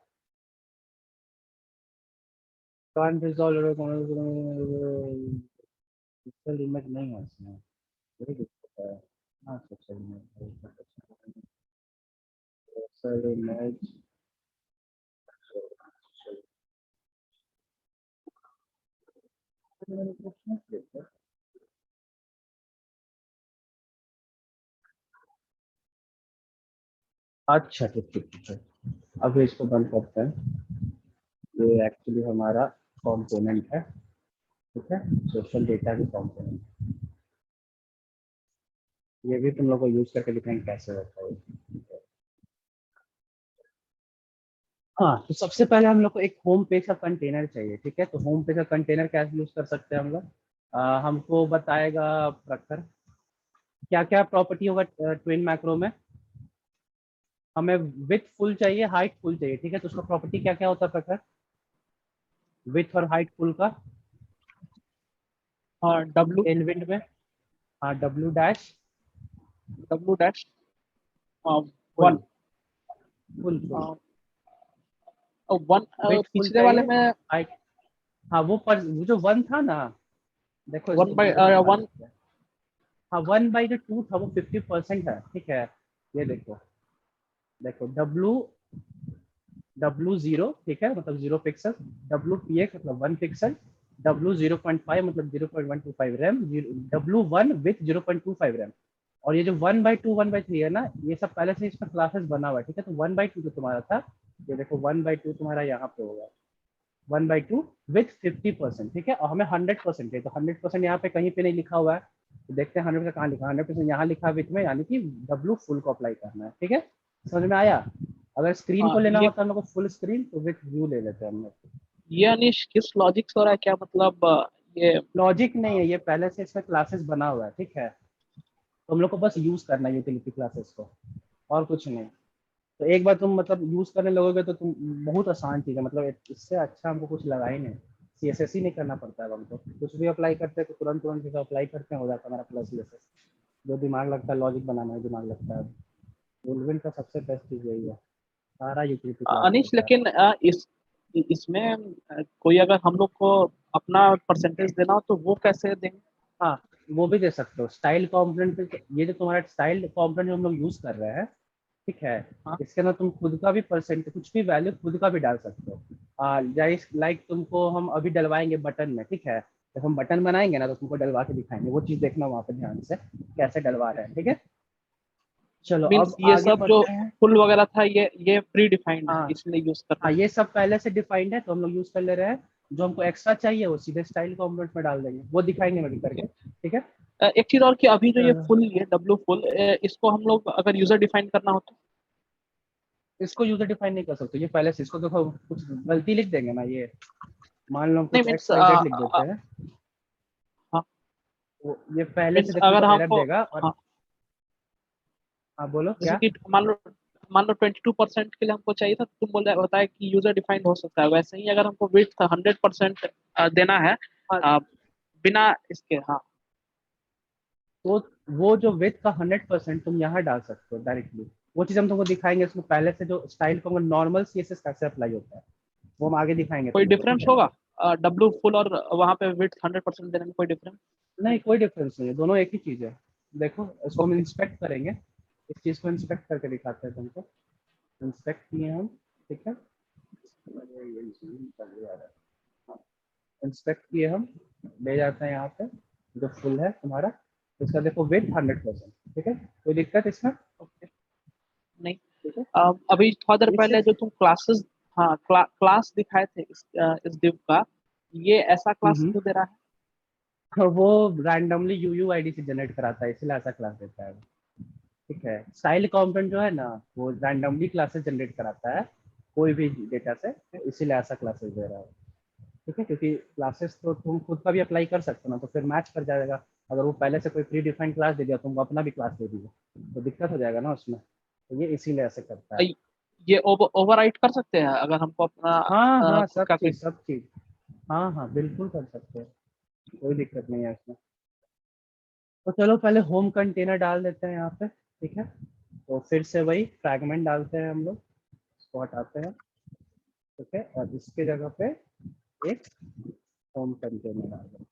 can't resolve पिक्सल इमेज नहीं है इसमें, यही दिक्कत है। हाँ पिक्सल इमेज, अच्छा ठीक ठीक ठीक। अब इसको बंद करते हैं। ये एक्चुअली हमारा कंपोनेंट है, ठीक है, सोशल डेटा की कंपोनेंट। ये भी तुम लोग को यूज करके दिखाएंगे कैसे होता है। हाँ, तो सबसे पहले हम लोग को एक होम पेज का कंटेनर चाहिए, ठीक है। तो होम पेज का कंटेनर कैसे यूज कर सकते हैं हम लोग, हमको बताएगा प्रखर क्या क्या प्रॉपर्टी होगा ट्विन मैक्रो में। हमें विथ फुल चाहिए, हाइट फुल चाहिए, ठीक है। तो उसका प्रॉपर्टी क्या क्या होता है प्रखर, विथ और हाइट फुल का, और डब्ल्यू टेलविंड में, हाँ, W dash W dash one full full one with full पिछले वाले चाहिए। में हाँ वो जो वन था ना, देखो वन इसको बाई मुझे दिखा वन। देते हैं। हाँ 1/2 था, वो 50% है, ठीक है। ये देखो, देखो W0, ठीक है, मतलब 0 पिक्सल। WPX मतलब 1 पिक्सल। W0.5 मतलब 0.125 रैम। W1 with 0.25 RAM. और ये जो 1/2 1/3 है ना, ये सब पहले से इसका क्लासेस बना हुआ है, ठीक है। तो 1/2 जो तुम्हारा था, ये देखो 1/2 तुम्हारा यहाँ पे होगा। 1/2 विथ 50%, ठीक है। और हमें 100% है, तो 100% यहाँ पे कहीं पे नहीं लिखा हुआ है। तो देखते हैं 100% कहाँ लिखा है। 100% यहाँ लिखा है विथ में, यानी कि W फुल को अप्लाई करना है, ठीक है। समझ में आया। अगर स्क्रीन को लेना ये होता हम लोग को फुल स्क्रीन, तो विथ व्यू ले लेते हैं हम लोग। ये अनिश किस लॉजिक से हो रहा है, क्या मतलब ये लॉजिक नहीं है, ये पहले से इसका क्लासेस बना हुआ है, ठीक है। तो हम लोग को बस यूज करना है यूटिलिटी क्लासेस को, और कुछ नहीं। तो एक बार तुम मतलब यूज करने लगोगे तो तुम, बहुत आसान चीज है, मतलब इससे अच्छा हमको कुछ लगा ही नहीं। CSS ही नहीं करना पड़ता है हमको, कुछ भी अप्लाई करते हैं तो तुरंत तुरंत जैसे अप्लाई करते हैं हो जाता है हमारा प्लस CSS। जो दिमाग लगता है लॉजिक बनाने में दिमाग लगता है। बुलविन का सबसे बेस्ट चीज यही है, सारा यूटिलिटी क्लास अनिश, होता है। लेकिन इसमें कोई अगर हम लोग को अपना परसेंटेज देना हो तो वो कैसे देंगे? हाँ वो भी दे सकते हो स्टाइल कंपोनेंट पे। ये जो तुम्हारा स्टाइल कंपोनेंट जो हम लोग यूज कर रहे हैं, ठीक है, हाँ इसके अंदर तुम खुद का भी परसेंट, कुछ भी वैल्यू खुद का भी डाल सकते हो। लाइक तुमको हम अभी डलवाएंगे बटन में, ठीक है। जब हम बटन बनाएंगे ना तो तुमको डलवा के दिखाएंगे, वो चीज देखना वहाँ पे ध्यान से कैसे डलवा रहे हैं, ठीक है। चलो मीन्स अब ये आगे सब जो बढ़ते हैं। फुल वगैरह था ये प्री डिफाइंड है, हाँ इसलिए यूज करना हाँ, है। ये सब पहले से डिफाइंड है तो हम लोग यूज कर ले रहे हैं। जो हमको एक्स्ट्रा चाहिए वो सीधे स्टाइल कंपोनेंट में डाल देंगे, वो दिखाएंगे मैं ओके। करके, ठीक है। एक चीज और कि अभी जो ये चलो फुल, ये डब्लू फुल, इसको हम लोग अगर यूजर डिफाइन करना हो तो? इसको यूजर डिफाइन नहीं कर सकते, ये पहले से, इसको देखो कुछ गलती लिख देंगे ना, ये मान लो हम नहीं कुछ मीन्स XYZ लिख देते हैं, हाँ, वो ये पहले से मीन्स देखो अगर तो एरर हमको, देगा। और हाँ, हाँ बोलो जैसे क्या। कि मान लो 22% के लिए हमको चाहिए था, तो तुम बोल रहे बताया कि यूजर डिफाइंड हो सकता है, वैसे ही अगर हमको विड्थ 100% देना है हाँ अ, बिना इसके, हाँ। तो वो जो विथ का 100% तुम यहाँ डाल सकते हो डायरेक्टली। वो चीज हम तुमको दिखाएंगे, इसमें पहले से जो स्टाइल को नॉर्मल CSS कैसे अप्लाई होता है वो हम आगे दिखाएंगे कोई तुमको, ठीक डिफरेंस है। होगा डब्लू फुल और वहाँ पे विड्थ 100% देने में कोई डिफरेंस? नहीं कोई डिफरेंस नहीं है, दोनों एक ही चीज है। देखो इसको हम ओके। इंस्पेक्ट करेंगे, इस चीज को इंस्पेक्ट करके दिखाते हैं तुमको। इंस्पेक्ट किए हम, ठीक है। इंस्पेक्ट किए हम, ले जाते हैं यहाँ पे जो फुल है तुम्हारा। इसका देखो वेट 100%, ठीक है, कोई दिक्कत इसमें। ओके। नहीं। ठीक है, अभी थोड़ा देर ये पहले जो सिर्फ तुम क्लासेस, हाँ, क्लास दिखाए थे इस div का, ये ऐसा क्लास क्यों दे रहा है? वो रैंडमली UUID से जनरेट कराता है, इसलिए ऐसा क्लास देता है। ठीक है, स्टाइल कंपोनेंट जो है ना, वो रैंडमली क्लासेस जनरेट कराता है कोई भी डेटा से, तो इसीलिए ऐसा क्लासेस दे रहा है। ठीक है, क्योंकि क्लासेस तो तुम खुद का भी अप्लाई कर सकते हो ना, तो फिर मैच कर जाएगा। अगर वो पहले से कोई प्री डिफाइंड क्लास दे दिया, तुमको अपना भी क्लास दे दिया तो दिक्कत हो जाएगा ना उसमें। तो ये इसीलिए ऐसे करता अ, है। ये ओवरराइट कर सकते हैं अगर हमको अपना हाँ हाँ, खुद सब का कोई? चीज सब चीज। हाँ हाँ बिल्कुल कर सकते हैं, कोई दिक्कत नहीं है इसमें। तो चलो पहले होम कंटेनर डाल देते हैं यहाँ पे, ठीक है। तो फिर से वही फ्रैगमेंट डालते हैं हम लोग, इसको हटाते हैं, ठीक है। और इसके जगह पे एक होम कंटेनर डाल देते हैं।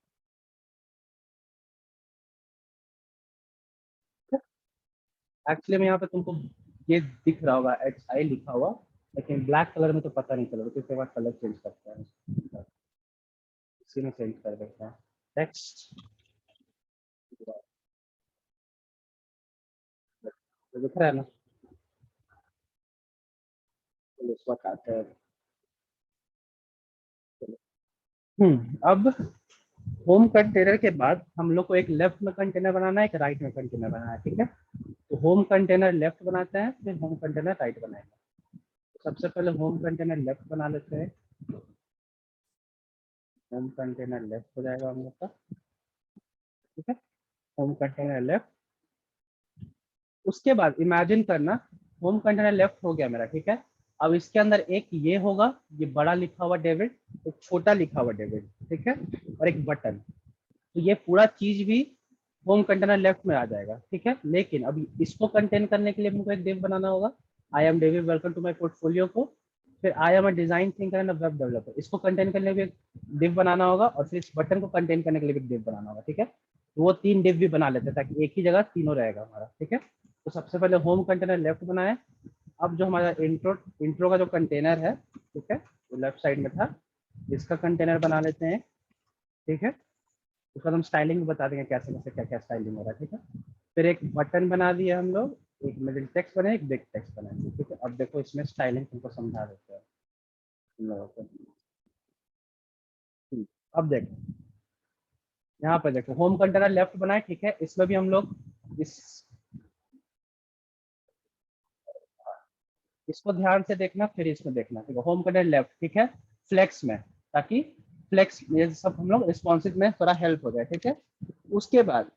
एक्चुअली में यहाँ पे तुमको ये दिख रहा होगा HI लिखा हुआ, लेकिन ब्लैक कलर में तो पता नहीं चलेगा, क्योंकि बाद कलर चेंज करता है, इसी में चेंज कर देता है टेक्स्ट। तो दिख रहा है ना, चलो इसको हटाते हैं। अब होम कंटेनर के बाद हम लोग को एक लेफ्ट में कंटेनर बनाना है, एक राइट में कंटेनर बनाना है, ठीक है। तो होम कंटेनर लेफ्ट बनाते हैं, फिर होम कंटेनर राइट बनाएंगे। तो सबसे पहले होम कंटेनर लेफ्ट बना लेते हैं। होम कंटेनर लेफ्ट हो जाएगा हम लोग का, ठीक है। Home container left. उसके बाद इमेजिन करना, होम कंटेनर लेफ्ट हो गया मेरा, ठीक है। अब इसके अंदर एक ये होगा, ये बड़ा लिखा हुआ डेविड, एक छोटा लिखा हुआ डेविड, ठीक है, और एक बटन। तो ये पूरा चीज भी होम कंटेनर लेफ्ट में आ जाएगा, ठीक है। लेकिन अभी इसको कंटेन करने के लिए मुझको एक div बनाना होगा, I am David welcome to my portfolio को, फिर I am a design thinker and web developer, इसको कंटेन करने के लिए भी एक div बनाना होगा, और फिर इस बटन को कंटेन करने के लिए भी एक div बनाना होगा, ठीक है। तो वो 3 div भी बना लेते हैं ताकि एक ही जगह तीनों रहेगा हमारा, ठीक है। तो सबसे पहले होम कंटेनर लेफ्ट बनाए। अब जो हमारा इंट्रो का जो कंटेनर है, ठीक है, वो लेफ्ट साइड में था, इसका कंटेनर बना लेते हैं, ठीक है। उसका हम स्टाइलिंग भी बता देंगे कैसे कैसे क्या क्या स्टाइलिंग हो रहा है, ठीक है। फिर एक बटन बना दिया हम लोग, एक मिडिल टेक्स्ट बनाए, एक बिग टेक्स्ट बनाए, ठीक है। अब देखो इसमें स्टाइलिंग तुमको समझा देते हैं हम लोगों को। अब देखो यहाँ पर देखो होम कंटेनर लेफ्ट बनाए, ठीक है। इसमें भी हम लोग इस इसको ध्यान से देखना, फिर इसमें देखना, ठीक है। होम कंटेनर लेफ्ट, ठीक है, फ्लेक्स में, ताकि फ्लेक्स ये सब हम लोग रिस्पॉन्सिव में थोड़ा हेल्प हो जाए, ठीक है। उसके बाद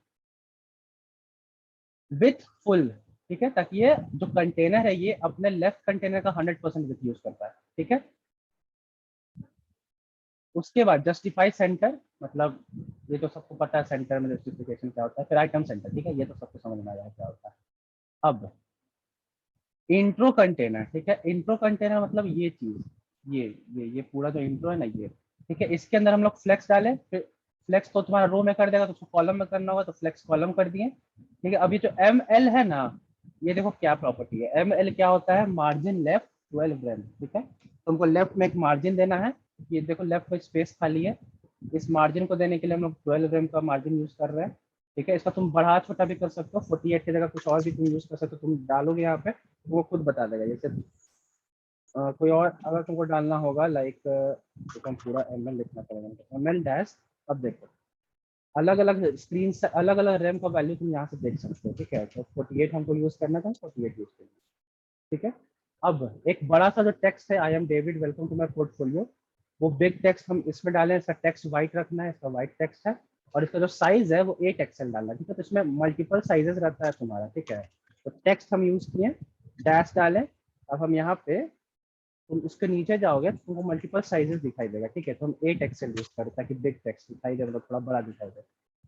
विथ फुल, ठीक है, ताकि ये जो कंटेनर है ये अपने लेफ्ट कंटेनर का 100% विथ यूज करता है, ठीक है। उसके बाद जस्टिफाई सेंटर, मतलब ये तो सबको पता है सेंटर में जस्टिफिकेशन क्या होता है, फिर आइटम सेंटर, ठीक है, ये तो सबको समझ में आ जाए क्या होता है। अब इंट्रो कंटेनर, ठीक है, इंट्रो कंटेनर मतलब ये चीज, ये पूरा जो इंट्रो है ना ये, ठीक है। इसके अंदर हम लोग फ्लेक्स डालें, फिर फ्लेक्स तो तुम्हारा रो में कर देगा, तो उसको कॉलम में करना होगा, तो फ्लेक्स कॉलम कर दिए, ठीक है। अभी जो एम एल है ना, ये देखो क्या प्रॉपर्टी है, एम एल क्या होता है, मार्जिन लेफ्ट 12 ग्राम, ठीक है। तुमको लेफ्ट में एक मार्जिन देना है, ये देखो लेफ्ट में स्पेस खाली है, इस मार्जिन को देने के लिए हम लोग 12 ग्राम का मार्जिन यूज कर रहे हैं, ठीक है। इसका तुम बढ़ा छोटा भी कर सकते हो, 48 की जगह कुछ और भी तुम यूज कर सकते हो, तुम डालोगे यहाँ पे वो खुद बता देगा। जैसे कोई और अगर तुमको डालना होगा लाइक, तो हम पूरा एम एल लिखना पड़ेगा, एम एल डैश। अब देखो अलग अलग स्क्रीन से अलग अलग रैम का वैल्यू तुम यहाँ से देख सकते हो, ठीक है। तो 48 हमको यूज करना था, 48 यूज करना, ठीक है। अब एक बड़ा सा जो टेक्स्ट है, I am David welcome to my portfolio, वो बिग टेक्स्ट हम इसमें डालें, इसका टेक्स्ट वाइट रखना है, इसका वाइट टेक्स्ट है, और इसका जो साइज है वो 8 एक्सएल डालना है, ठीक है। तो इसमें मल्टीपल साइजेस रहता है तुम्हारा, ठीक है। तो टेक्स्ट हम यूज किए, डैश डालें। अब हम यहाँ पे तुम उसके नीचे जाओगे तो तुमको मल्टीपल साइजेस दिखाई देगा, ठीक है। तो हम 8 एक्सएल यूज करें ताकि बिग टेक्स्ट दिखाई दे, मतलब थोड़ा बड़ा दिखाई दे।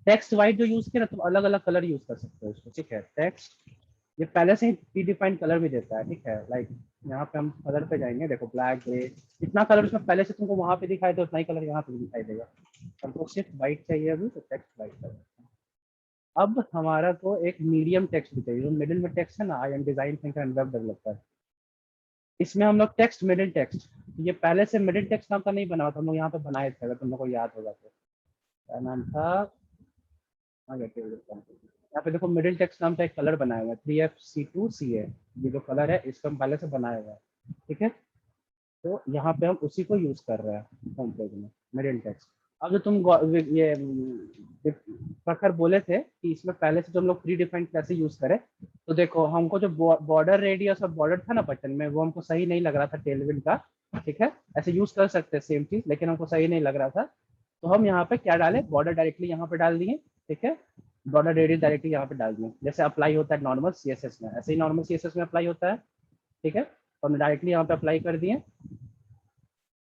टेक्स्ट वाइट जो यूज किया ना, तुम अलग अलग कलर यूज कर सकते हो इसको, ठीक है। टेक्स्ट ये पहले से ही प्री डिफाइंड कलर भी देता है, ठीक है। लाइक यहाँ पे हम कलर पे जाएंगे, देखो ब्लैक ग्रे, जितना कलर उसमें पहले से तुमको वहां पे दिखाई दे उतना ही कलर यहाँ पे भी दिखाई देगा। हमको सिर्फ वाइट चाहिए अभी, तो टेक्स्ट वाइट कर देते हैं। अब हमारा को एक मीडियम टेक्स्ट भी चाहिए, जो मिडिल में टेक्स्ट है ना, आई am design thinker and web developer, इसमें हम लोग टेक्स्ट मिडिल टेक्स्ट, ये पहले से मिडिल टेक्स्ट नाम का नहीं बना हुआ था, हम लोग यहाँ पे बनाए थे, अगर तुम लोग को याद होगा तो क्या नाम था, यहाँ पे देखो मिडिल टेक्स्ट नाम का एक कलर बनाया हुआ है, 3FC2CA, ये जो कलर है इसको हम पहले से बनाया हुआ है, ठीक है। तो यहाँ पे हम उसी को यूज कर रहे हैं होम पेज में, मिडिल टेक्स्ट। अब जो तुम ये प्रखर बोले थे कि इसमें पहले से जो हम लोग प्री डिफाइंड कैसे यूज करें, तो देखो हमको जो बॉर्डर रेडियस और बॉर्डर था ना बटन में, वो हमको सही नहीं लग रहा था टेलविन का, ठीक है। ऐसे यूज कर सकते हैं सेम चीज, लेकिन हमको सही नहीं लग रहा था, तो हम यहाँ पे क्या डाले, बॉर्डर डायरेक्टली यहाँ पे डाल दिए, ठीक है। बॉर्डर रेडियस डायरेक्टली यहाँ पे डाल दिए, जैसे अप्लाई होता है नॉर्मल सीएसएस में, ऐसे ही नॉर्मल सीएसएस में अप्लाई होता है, ठीक है। तो हमने डायरेक्टली यहाँ पे अप्लाई कर दिए।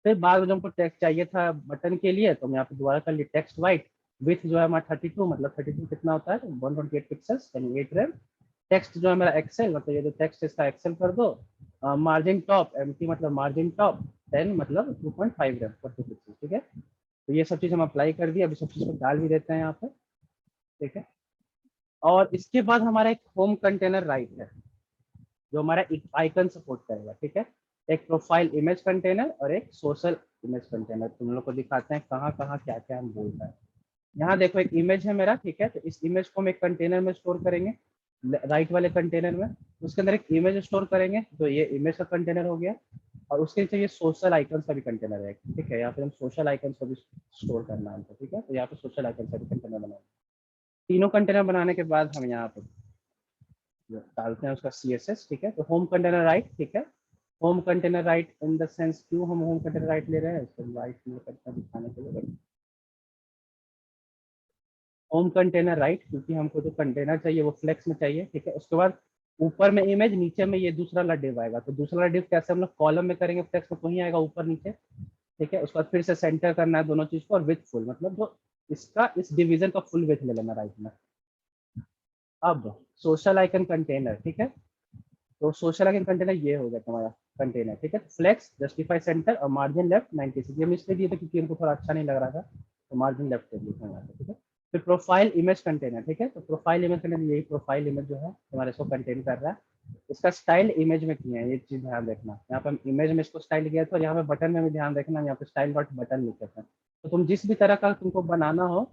फिर बाद में जो हमको टेक्स्ट चाहिए था बटन के लिए, तो हम यहाँ पे दोबारा कर लिए टेक्स्ट वाइट, विथ जो है हमारा 32, मतलब 32 कितना होता है, 128 पिक्सल्स यानी 8 रैम। टेक्स्ट जो है मेरा एक्सेल, मतलब ये जो टेक्स्ट इसका एक्सेल कर दो। मार्जिन टॉप एमटी मतलब मार्जिन टॉप 10 मतलब 2.5 रैम 40 पिक्सल, ठीक है। तो ये सब चीज हम अप्लाई कर दिए, अभी सब चीज को डाल भी देते हैं यहाँ पे, ठीक है। और इसके बाद हमारा एक होम कंटेनर राइट है, जो हमारा आइकन सपोर्ट करेगा, ठीक है। एक प्रोफाइल इमेज कंटेनर और एक सोशल इमेज कंटेनर, तुम लोग को दिखाते हैं कहाँ कहाँ क्या क्या हम बोल रहे हैं। यहाँ देखो एक इमेज है मेरा, ठीक है। तो इस इमेज को हम एक कंटेनर में स्टोर करेंगे, राइट वाले कंटेनर में, उसके अंदर एक इमेज स्टोर करेंगे, तो ये इमेज का कंटेनर हो गया। और उसके नीचे ये सोशल आइकन का भी कंटेनर है, ठीक है। यहाँ पे हम सोशल आइकन को भी स्टोर करना है हमको, ठीक है। तो यहाँ पे सोशल आइकन का भी कंटेनर बनाएंगे। तीनों कंटेनर बनाने के बाद हम यहाँ पे डालते हैं उसका CSS, ठीक है। तो होम कंटेनर राइट, ठीक है। Home container right in the sense क्यों हम होम कंटेनर राइट ले रहे हैं, इसको राइट में करके दिखाने के लिए होम कंटेनर राइट, क्योंकि हमको जो कंटेनर चाहिए वो फ्लेक्स में चाहिए, ठीक है। उसके बाद ऊपर में इमेज, नीचे में ये दूसरा वाला डिव आएगा, तो दूसरा वाला डिव कैसे हम लोग कॉलम में करेंगे, फ्लेक्स में तो ही आएगा ऊपर नीचे, ठीक है। उसके बाद फिर से सेंटर करना है दोनों चीज को, और विथ फुल, मतलब जो इसका इस डिवीजन का फुल विथ ले लेना राइट में, अब सोशल आइकन कंटेनर, ठीक है। तो सोशल आइकन कंटेनर ये हो गया तुम्हारा कंटेनर, ठीक है। फ्लेक्स, जस्टिफाई सेंटर और मार्जिन लेफ्ट 96, ये हम इसलिए दिए थे क्योंकि हमको थोड़ा अच्छा नहीं लग रहा था, तो मार्जिन लेफ्ट कर लिखा यहाँ पे, ठीक है। फिर प्रोफाइल इमेज कंटेनर, ठीक है। तो प्रोफाइल इमेज कंटेनर, यही प्रोफाइल इमेज जो है हमारे इसको कंटेन कर रहा है। इसका स्टाइल इमेज में किया है, ये चीज ध्यान रखना। यहाँ पे हम इमेज में इसको स्टाइल किया था और यहाँ पे बटन में भी ध्यान रखना, यहाँ पे स्टाइल डॉट बटन लिखे थे। तो तुम जिस भी तरह का तुमको बनाना हो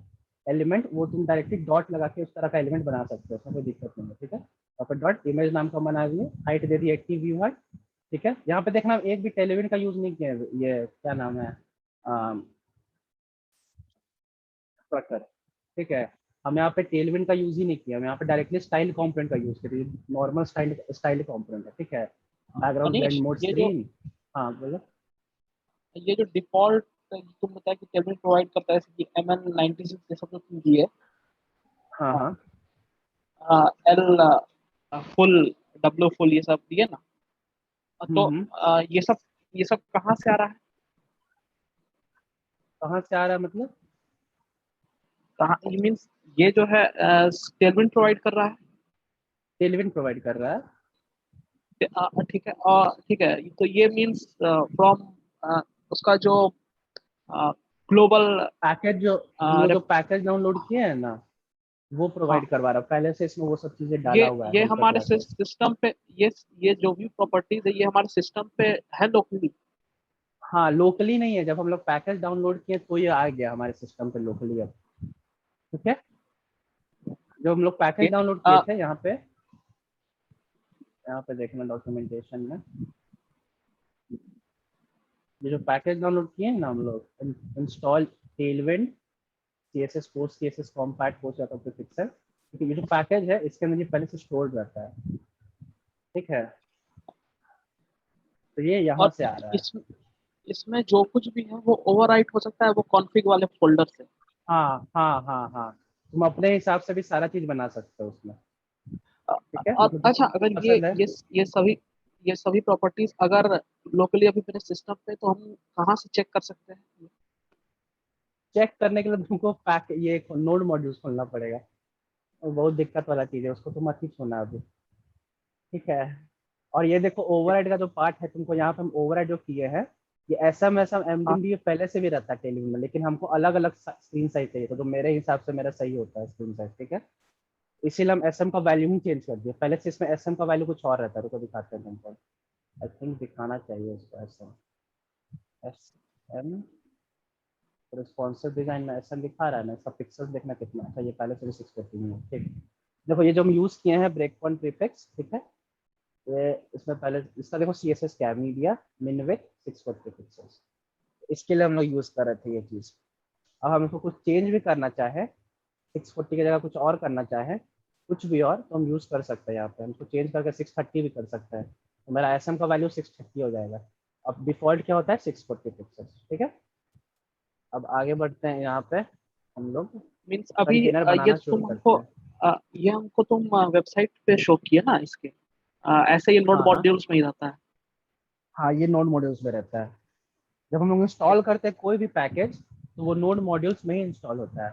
एलिमेंट, वो तुम डायरेक्टली डॉट लगा के उस तरह का एलिमेंट बना सकते हो, उसमें कोई दिक्कत नहीं है, ठीक है। और फिर डॉट इमेज नाम का बना दिए, हाइट दे दी 80 व्यू हाइट, ठीक है। यहाँ पे देखना एक भी टेलीविजन का यूज नहीं किया है, ये क्या नाम है, ट्रकर, ठीक है। हम यहाँ पे टेलविन का यूज ही नहीं किया, हम यहाँ पे डायरेक्टली स्टाइल कंपोनेंट का यूज करिए, नॉर्मल स्टाइल स्टाइल कंपोनेंट है, ठीक है। Background blend Anish, mode screen. हाँ बोलो। ये जो डिफॉल्ट तुम बताया कि टेबल प्रोवाइड करता है, जैसे कि MN96 ये सब जो तुम दिए, हाँ हाँ। एल फुल, डब्ल्यू फुल, ये सब दिए ना, तो हम्म। ये सब कहाँ से आ रहा है? कहाँ से आ रहा है मतलब? कहाँ, ये मीन्स ये जो है टेलविन प्रोवाइड कर रहा है? टेलविन प्रोवाइड कर रहा है। ठीक है, और ठीक है, तो ये मीन्स फ्रॉम उसका जो ग्लोबल, पैकेज जो हम लोग जो पैकेज डाउनलोड किए हैं ना, वो हाँ, प्रोवाइड करवा रहा है, पहले से इसमें वो सब चीजें ये डाला हुआ है ये हेल्पर हमारे क्लासेस। सिस्टम पे, ये जो भी प्रॉपर्टीज है ये हमारे सिस्टम पे है लोकली? हाँ लोकली नहीं है, जब हम लोग पैकेज डाउनलोड किए तो ये आ गया हमारे सिस्टम पे लोकली अब, ठीक है। जब हम लोग पैकेज डाउनलोड किए थे यहाँ पे देखना डॉक्यूमेंटेशन में, ये जो पैकेज डाउनलोड किए हैं ना हम लोग, install Tailwind CSS post CSS compact post जाता है पिक्सल, क्योंकि ये जो पैकेज है इसके अंदर ये पहले से स्टोर रहता है, ठीक है। तो ये यहाँ और से आ रहा है। इस इसमें जो कुछ भी है वो ओवरराइट हो सकता है वो कॉन्फ़िग वाले फोल्डर से? हाँ हाँ हाँ हाँ, तुम अपने हिसाब से भी सारा चीज बना सकते हो उसमें, ठीक है। और मतलब अच्छा, तुमको अगर पसंद है। ये सभी प्रॉपर्टीज अगर लोकली अभी मेरे सिस्टम पे, तो हम कहाँ से चेक कर सकते हैं? चेक करने के लिए तुमको पैक ये नोड मॉड्यूल्स खोलना पड़ेगा, वो बहुत दिक्कत वाला चीज है, उसको तुम मत ही छोड़ना अभी, ठीक है। और ये देखो ओवरराइड का जो पार्ट है, तुमको यहाँ पे हम ओवरराइड जो किए हैं, ये एसएम हाँ, एमडीबी पहले से भी रहता है टेलीविजन में, लेकिन हमको अलग अलग स्क्रीन साइज चाहिए, तो मेरे हिसाब से मेरा सही होता है स्क्रीन साइज, ठीक है। इसीलिए हम एसएम का वैल्यू ही चेंज कर दिया, पहले से इसमें एसएम का वैल्यू कुछ और रहता है, रुको दिखाते हैं तुमको। आई थिंक दिखाना चाहिए इसको SM, S M responsive design में एसएम दिखा रहा है ना, इसका पिक्सल्स देखना कितना अच्छा, ये पहले से भी 614 है, ठीक। देखो ये जो हम यूज किए हैं ब्रेक पॉइंट प्रीफिक्स, ठीक है। ये इसमें पहले इसका देखो CSS क्या मीडिया मिनविथ 640 पिक्सल्स, इसके लिए हम लोग यूज कर रहे थे ये चीज। अब हम इसको कुछ चेंज भी करना चाहे, 640 की जगह कुछ और करना चाहे, कुछ भी और, तो हम यूज कर सकते हैं। यहाँ पे हम इसको चेंज करके 630 भी कर सकते हैं, तो मेरा एसएम का वैल्यू 630 हो जाएगा। अब डिफॉल्ट क्या होता है 640 पिक्सल्स, ठीक है। अब आगे बढ़ते हैं, यहाँ पे हम लोग मीन्स अभी कंटेनर बनाना शुरू करते हैं। ये हमको तुम वेबसाइट पे शो किया ना इसके, ऐसे ही नोड हाँ हाँ मॉड्यूल्स में ही रहता है? हाँ, ये नोड मॉड्यूल्स में रहता है। जब हम लोग इंस्टॉल करते हैं कोई भी पैकेज, तो वो नोड मॉड्यूल्स में ही इंस्टॉल होता है,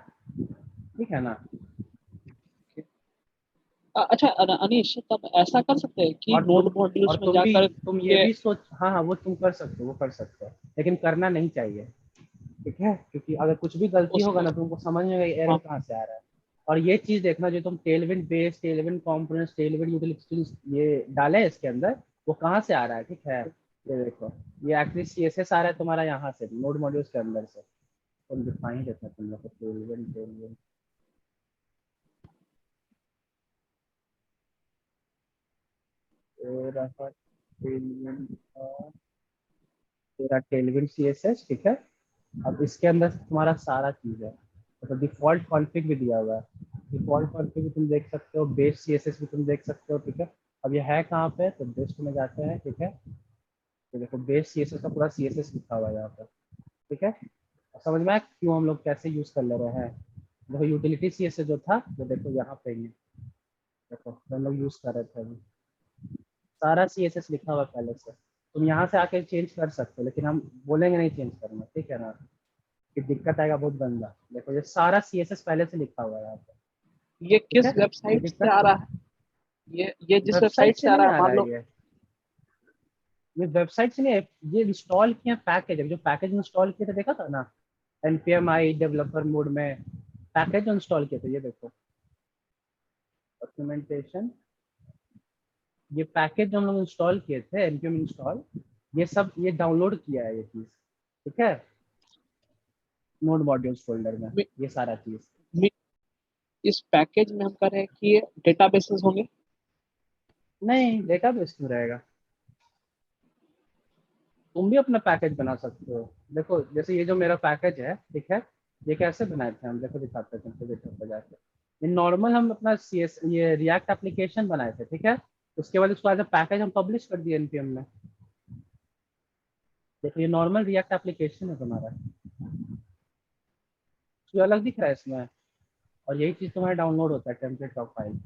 ठीक है ना। अच्छा, अनीश, तब ऐसा कर सकते हैं कि और नोड तुम मॉड्यूल्स और में तुम भी जाकर तुम ये के? भी सोच, हाँ हाँ वो तुम कर सकते हो, वो कर सकते हो, लेकिन करना नहीं चाहिए, ठीक है। क्योंकि अगर कुछ भी गलती उस होगा ना, तुमको समझ में एरर हाँ, कहाँ से आ रहा है। और ये चीज देखना, जो तुम Tailwind base, Tailwind components, Tailwind utilities ये डाले हैं इसके अंदर, वो कहाँ से आ रहा है, ठीक है। ये देखो, ये एक्चुअली CSS आ रहा है तुम्हारा यहाँ से नोड मॉड्यूल्स के अंदर से, तुम डिफाइन देते हैं तुम लोग को टेलविन टेलविन टेलविन तेरा टेलविन CSS, ठीक है। अब इसके अंदर तुम्हारा सारा चीज है, तो डिफॉल्ट कॉन्फ़िग भी दिया हुआ है, डिफॉल्ट कॉन्फ़िग भी तुम देख सकते हो, बेस CSS भी तुम देख सकते हो, ठीक है। अब ये है कहाँ पे, तो बेस्ट में जाते हैं, ठीक है। तो देखो बेस CSS का पूरा CSS लिखा हुआ है यहाँ पर, ठीक है। अब समझ में आया क्यों हम लोग कैसे यूज कर ले रहे हैं। देखो यूटिलिटी CSS जो था वो देखो यहाँ पे ही है, देखो जो हम लोग यूज कर रहे थे अभी, सारा CSS लिखा हुआ है पहले से। तुम यहाँ से आके चेंज कर सकते हो, लेकिन हम बोलेंगे नहीं चेंज करना, ठीक है ना, कि दिक्कत आएगा बहुत गंदा। देखो ये सारा CSS पहले से लिखा हुआ है यहाँ पे, ये ठीक किस है, ये वेबसाइट दिख से रहा आ रहा है? ये जिस है, वेबसाइट वेबसाइट से से आ नहीं रहा है, आ रहा मान है लो। ये वेबसाइट से नहीं है, ये इंस्टॉल किया पैकेज है, जो पैकेज इंस्टॉल किए थे देखा था ना, npm आई डेवलपर मोड में पैकेज इंस्टॉल किए थे, ये देखो डॉक्यूमेंटेशन, ये पैकेज जो हम लोग इंस्टॉल किए थे npm इंस्टॉल, ये सब ये डाउनलोड किया है ये चीज, ठीक है, नोड मॉड्यूल्स फोल्डर में, मे- ये सारा चीज। मे- इस पैकेज में हम कह रहे हैं कि ये डेटाबेसेस होंगे। नहीं, डेटाबेस क्यों रहेगा, तुम भी अपना पैकेज बना सकते हो। देखो जैसे ये जो मेरा पैकेज है, ठीक है, ये कैसे बनाए थे हम, देखो दिखाते हैं तुमको, देखो पर जाके, ये नॉर्मल हम अपना सी एस ये रिएक्ट एप्लीकेशन बनाए थे, ठीक है, उसके बाद उसको एज अ पैकेज हम पब्लिश कर दिए एनपीएम में। देखो ये नॉर्मल रिएक्ट एप्लीकेशन है तुम्हारा, जो अलग दिख रहा है इसमें, और यही चीज तुम्हारा डाउनलोड होता है टेम्पलेट ऑफ फाइल,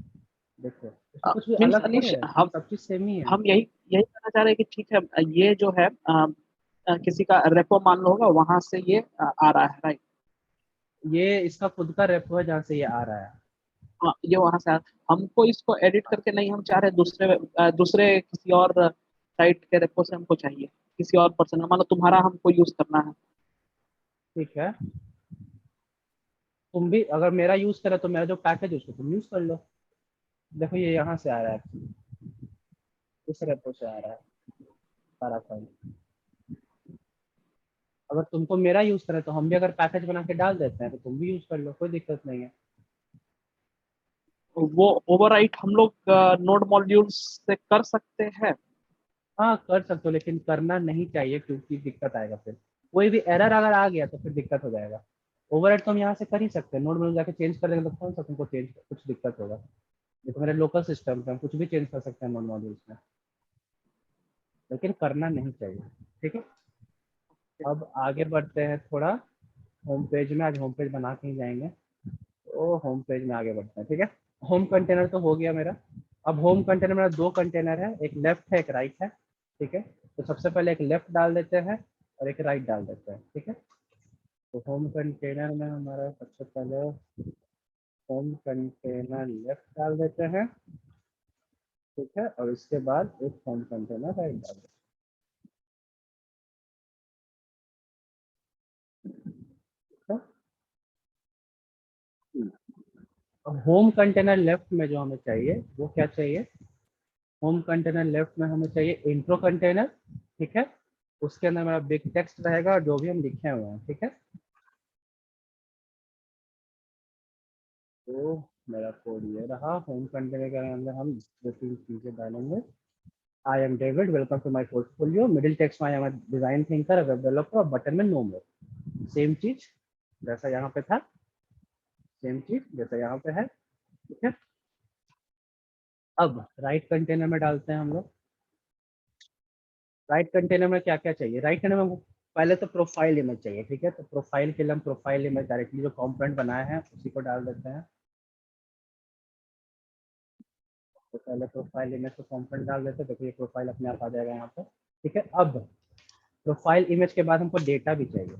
देखो इसमें कुछ भी मीन्स अलग थोड़े अनिश, है, हम सब चीज सेम ही है। हम यही यही कहना चाह रहे हैं कि ठीक है, ये जो है किसी का रेपो मान लो होगा, वहां से ये आ रहा है, राइट? ये इसका खुद का रेपो है जहाँ से ये आ रहा है। हाँ, ये वहां से हमको इसको एडिट करके नहीं हम चाह रहे, दूसरे किसी और साइट के रेपो से हमको चाहिए, किसी और पर्सन, मान लो तुम्हारा हमको यूज करना है। ठीक है, तुम भी अगर मेरा यूज करे तो मेरा जो पैकेज है उसको तुम यूज कर लो। देखो ये यहाँ से आ रहा है actually, इस रेपो से आ रहा है सारा फाइल। अगर तुमको मेरा यूज करे तो हम भी अगर पैकेज बना के डाल देते हैं तो तुम भी यूज कर लो, कोई दिक्कत नहीं है। वो ओवरराइट हम लोग नोड मॉड्यूल्स से कर सकते हैं। हाँ कर सकते हो, लेकिन करना नहीं चाहिए क्योंकि दिक्कत आएगा फिर, कोई भी एरर अगर आ गया तो फिर दिक्कत हो जाएगा। ओवरराइड तो हम यहाँ से कर ही सकते हैं, नोड में जाके चेंज कर देंगे तो कौन सा तुमको चेंज कुछ दिक्कत होगा। ये तो मेरे लोकल सिस्टम पे हम कुछ भी चेंज कर सकते हैं नोड मॉड्यूल्स में, लेकिन करना नहीं चाहिए। ठीक है, अब आगे बढ़ते हैं थोड़ा होम पेज में, आज होम पेज बना के ही जाएंगे, तो होम पेज में आगे बढ़ते हैं। ठीक है, होम कंटेनर तो हो गया मेरा। अब होम कंटेनर मेरा दो कंटेनर है, एक लेफ्ट है एक राइट है। ठीक है, तो सबसे पहले एक लेफ्ट डाल देते हैं और एक राइट डाल देते हैं। ठीक है, तो होम कंटेनर में हमारा सबसे पहले होम कंटेनर लेफ्ट डाल देते हैं। ठीक है, और इसके बाद एक होम कंटेनर राइट डाल देते हैं। अब होम कंटेनर लेफ्ट में जो हमें चाहिए वो क्या चाहिए, होम कंटेनर लेफ्ट में हमें चाहिए इंट्रो कंटेनर। ठीक है, उसके अंदर मेरा बिग टेक्स्ट रहेगा और जो भी हम लिखे हुए हैं। ठीक है, तो मेरा कोड ये रहा, होम कंटेनर के अंदर हम दो तीन चीजें डालेंगे। I am David, welcome to my portfolio, middle text में I am design thinker, web developer, और बटन में नो मोर। सेम चीज जैसा यहाँ पे था, सेम चीज जैसा यहाँ पे है। ठीक है, अब राइट कंटेनर में डालते हैं हम लोग। राइट कंटेनर में क्या क्या चाहिए, राइट कंटेनर में पहले तो प्रोफाइल इमेज चाहिए। ठीक है, तो प्रोफाइल के लिए हम प्रोफाइल इमेज डायरेक्टली जो कंपोनेंट बनाए हैं उसी को डाल देते हैं। तो पहले प्रोफाइल इमेज को कंपोनेंट डाल देते हैं, देखो ये प्रोफाइल अपने आप आ जाएगा यहाँ पर। ठीक है, अब प्रोफाइल इमेज के बाद हमको डेटा भी चाहिए।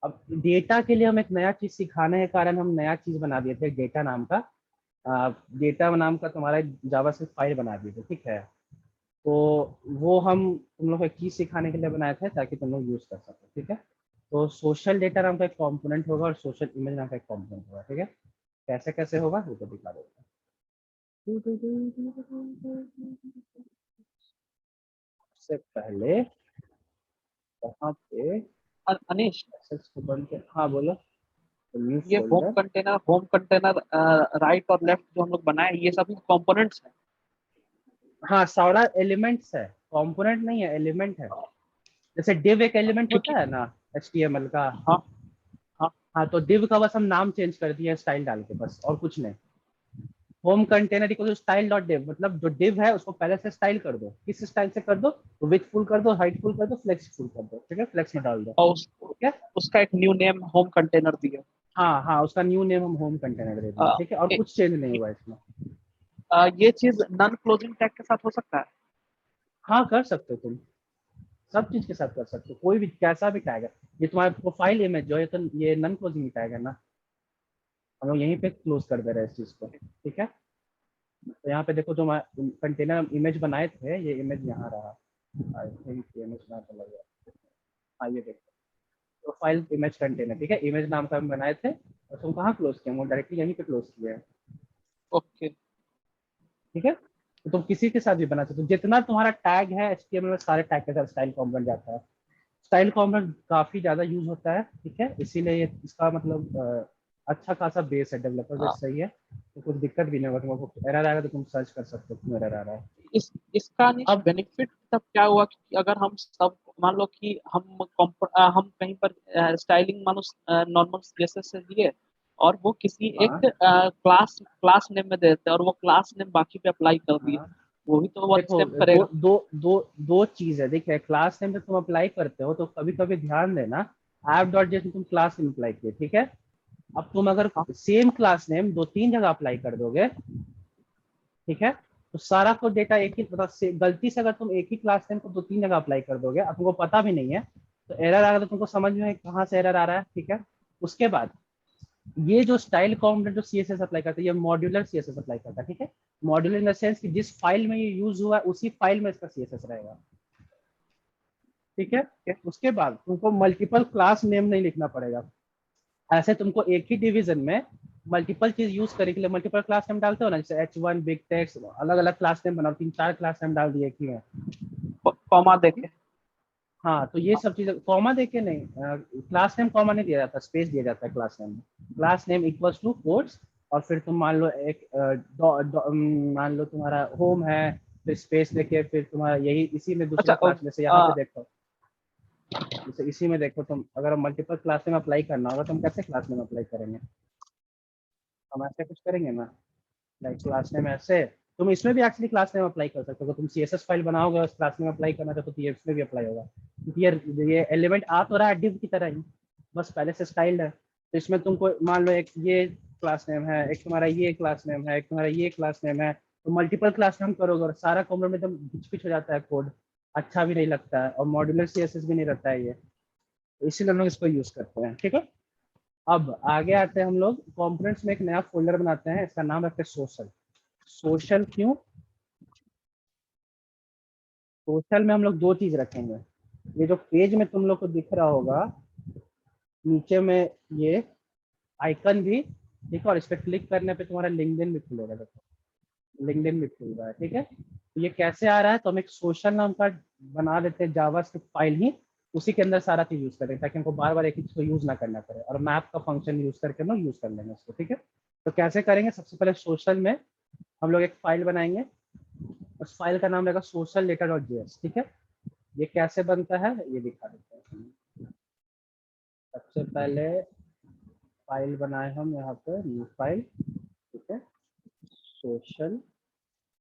अब डेटा के लिए हम एक नया चीज सिखाने के कारण हम नया चीज बना दिए थे, डेटा नाम का, डेटा नाम का तुम्हारा जावा से फाइल बना दिए थे। ठीक है, तो वो हम तुम लोग को एक चीज सिखाने के लिए बनाए थे ताकि तुम लोग यूज कर सको। ठीक है, तो सोशल डेटा नाम का एक कंपोनेंट होगा और सोशल इमेज नाम का एक कंपोनेंट होगा। ठीक है, कैसे कैसे होगा वो तो दिखा देता हूँ। सबसे पहले वहाँ पे अनिश, assets को बंद कर, हाँ बोलो, न्यू ये फोल्डर। होम कंटेनर राइट और लेफ्ट जो हम लोग बनाए, ये सब कंपोनेंट्स हैं। हाँ सारा एलिमेंट्स है, कंपोनेंट नहीं है, एलिमेंट है। जैसे div एक एलिमेंट क्योंकि होता है ना HTML का, हाँ, हाँ, हाँ तो div का बस हम नाम चेंज कर दिया स्टाइल डाल के, बस और कुछ नहीं। Home container equal style dot div, मतलब जो div है उसको पहले से स्टाइल कर दो, किस स्टाइल से कर दो, तो विथ फुल कर दो, हाइट फुल कर दो, फ्लेक्स फुल कर दो। ठीक है, फ्लेक्स में डाल दो। और ठीक है, उसका एक न्यू नेम होम कंटेनर दिया। हाँ हाँ उसका न्यू नेम हम होम कंटेनर दे दिए। अ, ठीक है, और ए- कुछ चेंज नहीं हुआ इसमें। ये चीज नॉन क्लोजिंग टैग के साथ हो सकता है। हाँ कर सकते हो तुम, सब चीज के साथ कर सकते हो, कोई भी कैसा भी टैग है। ये तुम्हारा प्रोफाइल इमेज जो है तो ये नन क्लोजिंग टैग है ना। हम लोग यहीं पे क्लोज कर दे रहे हैं इस चीज को, ठीक है। तो यहाँ पे देखो जो कंटेनर इमेज बनाए थे, ये इमेज यहाँ रहा, आई थिंक ये इमेज यहाँ पे लग गया। हाँ ये देखो, प्रोफाइल इमेज कंटेनर, ठीक है, इमेज नाम का हम बनाए थे, और तुम कहाँ क्लोज किए, वो डायरेक्टली यहीं पे क्लोज किए हैं, ओके। ठीक है। तो तुम किसी के साथ भी बना सकते हो, जितना तुम्हारा टैग है HTML में सारे टैग के साथ स्टाइल कॉम्पोनेंट जाता है। स्टाइल कॉम्पोनेंट काफी ज्यादा यूज होता है, ठीक है, इसीलिए इसका मतलब अच्छा खासा बेस है, डेवलपर बेस सही है, तो कुछ दिक्कत भी नहीं होगा। तुमको एरर आएगा तो तुम सर्च कर सकते हो क्यों एरर आ रहा है। इसका नहीं अब बेनिफिट तब क्या हुआ कि अगर हम सब मान लो कि हम कहीं पर स्टाइलिंग मानो नॉर्मल सीएसएस से दिए, और वो किसी एक हाँ क्लास क्लास नेम में दे देते हैं और वो क्लास नेम बाकी पे अप्लाई कर दिए, हाँ, वो भी तो वर्क देखो सेम करेगा। दो चीज है, देखिए क्लास नेम जब तुम अप्लाई करते हो तो कभी कभी ध्यान देना, ऐप डॉट जेएस में तुम क्लास नेम अप्लाई किए, ठीक है। अब तुम अगर हाँ। सेम क्लास नेम दो तीन जगह अप्लाई कर दोगे, ठीक है, तो सारा को डेटा एक ही, मतलब गलती से अगर तुम एक ही क्लास नेम को दो तीन जगह अप्लाई कर दोगे, अब तुमको पता भी नहीं है, तो एरर आ रहा, तो तुमको समझ में कहाँ से एरर आ रहा है, ठीक है। उसके बाद ये जो स्टाइल कॉम्पोनेंट जो सीएसएस अप्लाई करता है, ये मॉड्यूलर सीएसएस अप्लाई करता है, ठीक है। मॉड्यूलर इन द सेंस कि जिस फाइल में ये यूज हुआ है उसी फाइल में इसका सीएसएस रहेगा, ठीक है। उसके बाद तुमको मल्टीपल क्लास नेम नहीं लिखना पड़ेगा। ऐसे तुमको एक ही डिवीजन में मल्टीपल चीज यूज करने के लिए मल्टीपल क्लास नेम डालते हो ना, जैसे H1 बिग टेक्स्ट, अलग अलग क्लास नेम बनाओ, तीन चार क्लास नेम डाल दिए एक ही में। कॉमा देके। हाँ, तो ये सब चीजें कॉमा देके नहीं, क्लास नेम कॉमा नहीं दिया जाता, स्पेस दिया जाता है क्लास नेम में। Class name equals to quotes, और फिर तुम मान लो एक मान लो तुम्हारा होम है, फिर स्पेस देके फिर तुम्हारा यही इसी में अच्छा। दूसरा क्लास, जैसे यहाँ पे देखो, जैसे इसी में देखो तुम अगर मल्टीपल क्लास नेम अप्लाई करना होगा, तुम कैसे क्लास नेम अप्लाई करेंगे, हम ऐसे कुछ करेंगे ना, लाइक क्लास नेम ऐसे, तुम इसमें भी एक्चुअली क्लास नेम अप्लाई कर सकते हो, तुम सीएसएस फाइल बनाओगे और क्लास नेम अप्लाई करना चाहते हो तो ये इसमें भी अप्लाई होगा, क्योंकि ये एलिमेंट आ तो रहा है डिव की तरह ही, बस पहले से स्टाइल्ड है। तो इसमें तुमको मान लो एक ये क्लास नेम है, एक तुम्हारा ये क्लास नेम है, एक तुम्हारा ये क्लास नेम है, तो मल्टीपल क्लास नेम करोगे और सारा कॉम्पोनेंट में एकदम घिच पिच हो जाता है कोड, अच्छा भी नहीं लगता है, और मॉड्यूलर सीएसएस भी नहीं रहता है ये, तो इसीलिए हम लोग इसको यूज करते हैं, ठीक है। अब आगे आते हैं हम लोग कंपोनेंट्स में एक नया फोल्डर बनाते हैं, इसका नाम रखते हैं सोशल। सोशल क्यों, सोशल में हम लोग दो चीज रखेंगे, ये जो पेज में तुम लोग को दिख रहा होगा नीचे में ये आइकन भी, ठीक है, और इस पर क्लिक करने पे तुम्हारा लिंक्डइन भी खुलेगा, देखो लिंक्डइन भी खुल रहा है, ठीक है। तो ये कैसे आ रहा है, तो हम एक सोशल नाम का बना देते हैं जावास्क्रिप्ट फाइल ही, उसी के अंदर सारा चीज यूज करें, ताकि हमको बार बार एक ही चीज को यूज ना करना पड़े, और मैप का फंक्शन यूज करके हम लोग यूज कर लेंगे उसको, ठीक है। तो कैसे करेंगे, सबसे पहले सोशल में हम लोग एक फाइल बनाएंगे, उस फाइल का नाम रहेगा सोशल डेटा डॉट जेएस, ठीक है। ये कैसे बनता है ये दिखा देते हैं। सबसे पहले फाइल बनाए हम यहाँ पे न्यू फाइल, ठीक है, सोशल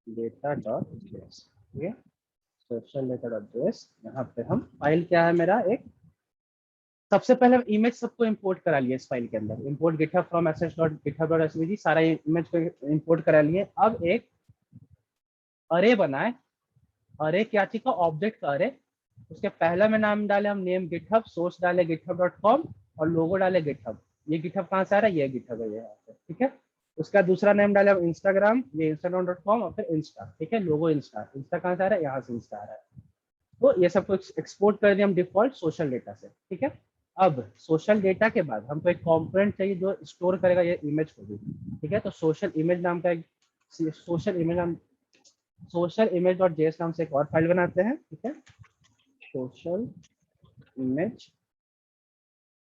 डेटा डॉट जेएस, ठीक है, सोशल डेटा डॉट जेएस। यहाँ पे हम फाइल क्या है मेरा एक, सबसे पहले इमेज सबको इंपोर्ट करा लिए इस फाइल के अंदर, इंपोर्ट गिटहब फ्रॉम sh.github.svg, सारा इमेज को इंपोर्ट करा लिए। अब एक अरे बनाए, अरे क्या चीज का, ऑब्जेक्ट का अरे, उसके पहला में नाम डाले हम नेम गिटहब, सोर्स डाले github.com, और लोगो डाले गिटहब। ये गिटहब कहाँ से आ रहा है, ये गिटहब है, ये यहाँ पे, ठीक है। उसका दूसरा नेम डाले हम इंस्टाग्राम, ये instagram.com, और फिर इंस्टा, ठीक है, लोगो इंस्टा, इंस्टा कहाँ से आ रहा है, यहाँ से इंस्टा आ रहा है। तो ये सब कुछ एक्सपोर्ट कर दिया हम डिफॉल्ट सोशल डेटा से, ठीक है। अब सोशल डेटा के बाद हमको एक कंपोनेंट चाहिए जो स्टोर करेगा ये इमेज को भी, ठीक है। तो सोशल इमेज नाम का एक सोशल इमेज नाम सोशल इमेज डॉट जेएस नाम से एक और फाइल बनाते हैं, ठीक है, सोशल इमेज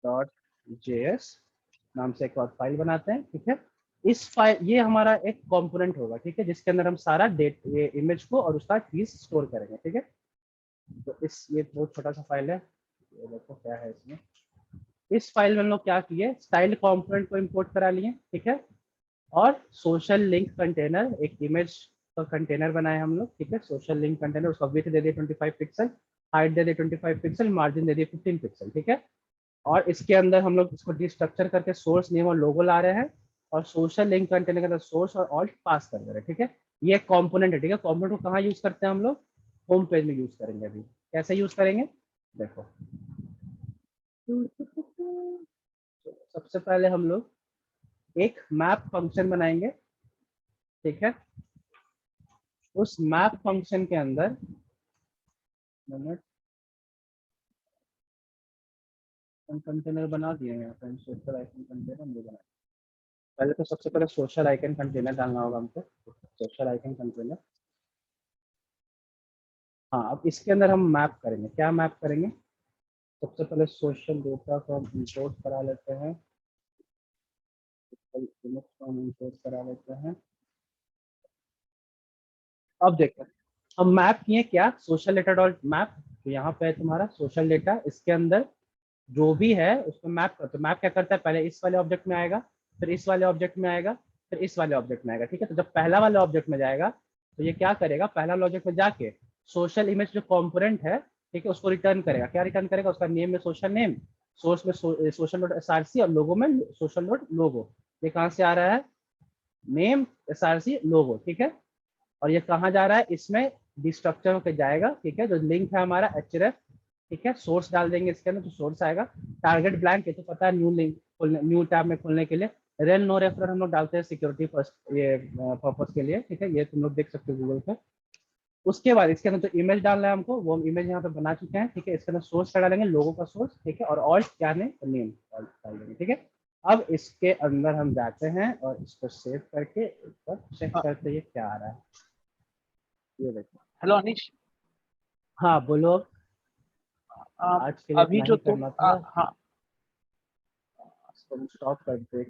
डॉट जेएस नाम से एक और फाइल बनाते हैं, ठीक है। इस फाइल, ये हमारा एक कंपोनेंट होगा, ठीक है, जिसके अंदर हम सारा ये इमेज को और उसका चीज स्टोर करेंगे, ठीक है। तो ये बहुत छोटा सा फाइल है, ये देखो क्या है इसमें। इस फाइल में हम लोग क्या किए, स्टाइल कंपोनेंट को इंपोर्ट करा लिए, ठीक है, और सोशल लिंक कंटेनर, एक इमेज का कंटेनर बनाए हम लोग, ठीक है, सोशल लिंक कंटेनर, उसका विड्थ दे दिए 25 पिक्सल, हाइट दे दिए 25 पिक्सल, मार्जिन दे दिए 15 पिक्सल, ठीक है। और इसके अंदर हम लोग इसको डिस्ट्रक्चर करके सोर्स नेम और लोगो ला रहे हैं, और सोशल लिंक कंटेनर के अंदर सोर्स और ऑल्ट पास कर दे रहे हैं, ठीक है। ये कंपोनेंट है, ठीक है। कंपोनेंट को कहाँ यूज करते हैं हम लोग, होम पेज में यूज करेंगे। अभी कैसे यूज करेंगे, देखो, सबसे पहले हम लोग एक मैप फंक्शन बनाएंगे, ठीक है। उस मैप फंक्शन के अंदर कंटेनर बना दिए हैं, सोशल आइकन कंटेनर हम लोग बनाए। पहले तो सबसे पहले सोशल आइकन कंटेनर डालना होगा हमको, सोशल आइकन कंटेनर। हाँ, अब इसके अंदर हम मैप करेंगे, क्या मैप करेंगे? सबसे पहले सोशल डेटा को हम इंपोर्ट करा लेते हैं, इमेज को हम इंपोर्ट करा लेते हैं। अब देखो, हम मैप किए क्या, सोशल डेटा डॉट मैप। तो यहाँ पे है तुम्हारा सोशल डेटा, इसके अंदर जो भी है उसको मैप करते। मैप क्या करता है, पहले इस वाले ऑब्जेक्ट में आएगा, फिर इस वाले ऑब्जेक्ट में आएगा, फिर इस वाले ऑब्जेक्ट में आएगा, ठीक है। तो जब पहला वाले ऑब्जेक्ट में जाएगा तो ये क्या करेगा, पहला वाले ऑब्जेक्ट में जाके सोशल इमेज जो कॉम्पोनेंट है, ठीक है, उसको रिटर्न करेगा। क्या रिटर्न करेगा, उसका नेम में सोशल नेम, सोर्स में सोशल डॉट एसआरसी और लोगो में सोशल डॉट लोगो। ये कहाँ से आ रहा है, नेम एसआरसी लोगो, ठीक है। और ये कहाँ जा रहा है, इसमें डिस्ट्रक्चर होकर जाएगा, ठीक है। जो लिंक है हमारा href, ठीक है। सोर्स डाल देंगे इसके अंदर तो सोर्स आएगा। टारगेट ब्लैंक है तो पता है, न्यू लिंक खोलने, न्यू टैब में खोलने के लिए रेल नो रेफर हम लोग डालते हैं सिक्योरिटी फर्स्ट, ये पर्पस के लिए, ठीक है। ये तुम लोग देख सकते हो गूगल पे। उसके बाद इसके अंदर जो इमेज डालना है हमको, वो इमेज यहाँ पे बना चुके हैं, ठीक है। इसके अंदर सोर्स डालेंगे, लोगों का सोर्स, ठीक है। और ऑल्ट क्या नेम डाल देंगे, ठीक है। अब इसके अंदर हम जाते हैं और इसको सेव करके ऊपर चेक करते हैं ये क्या आ रहा है। ये देखो। हेलो अनिश, हाँ बोलो। अ, आज के लिए अभी इतना जो ही तुम करना था, हाँ तुम स्टॉप कर दे।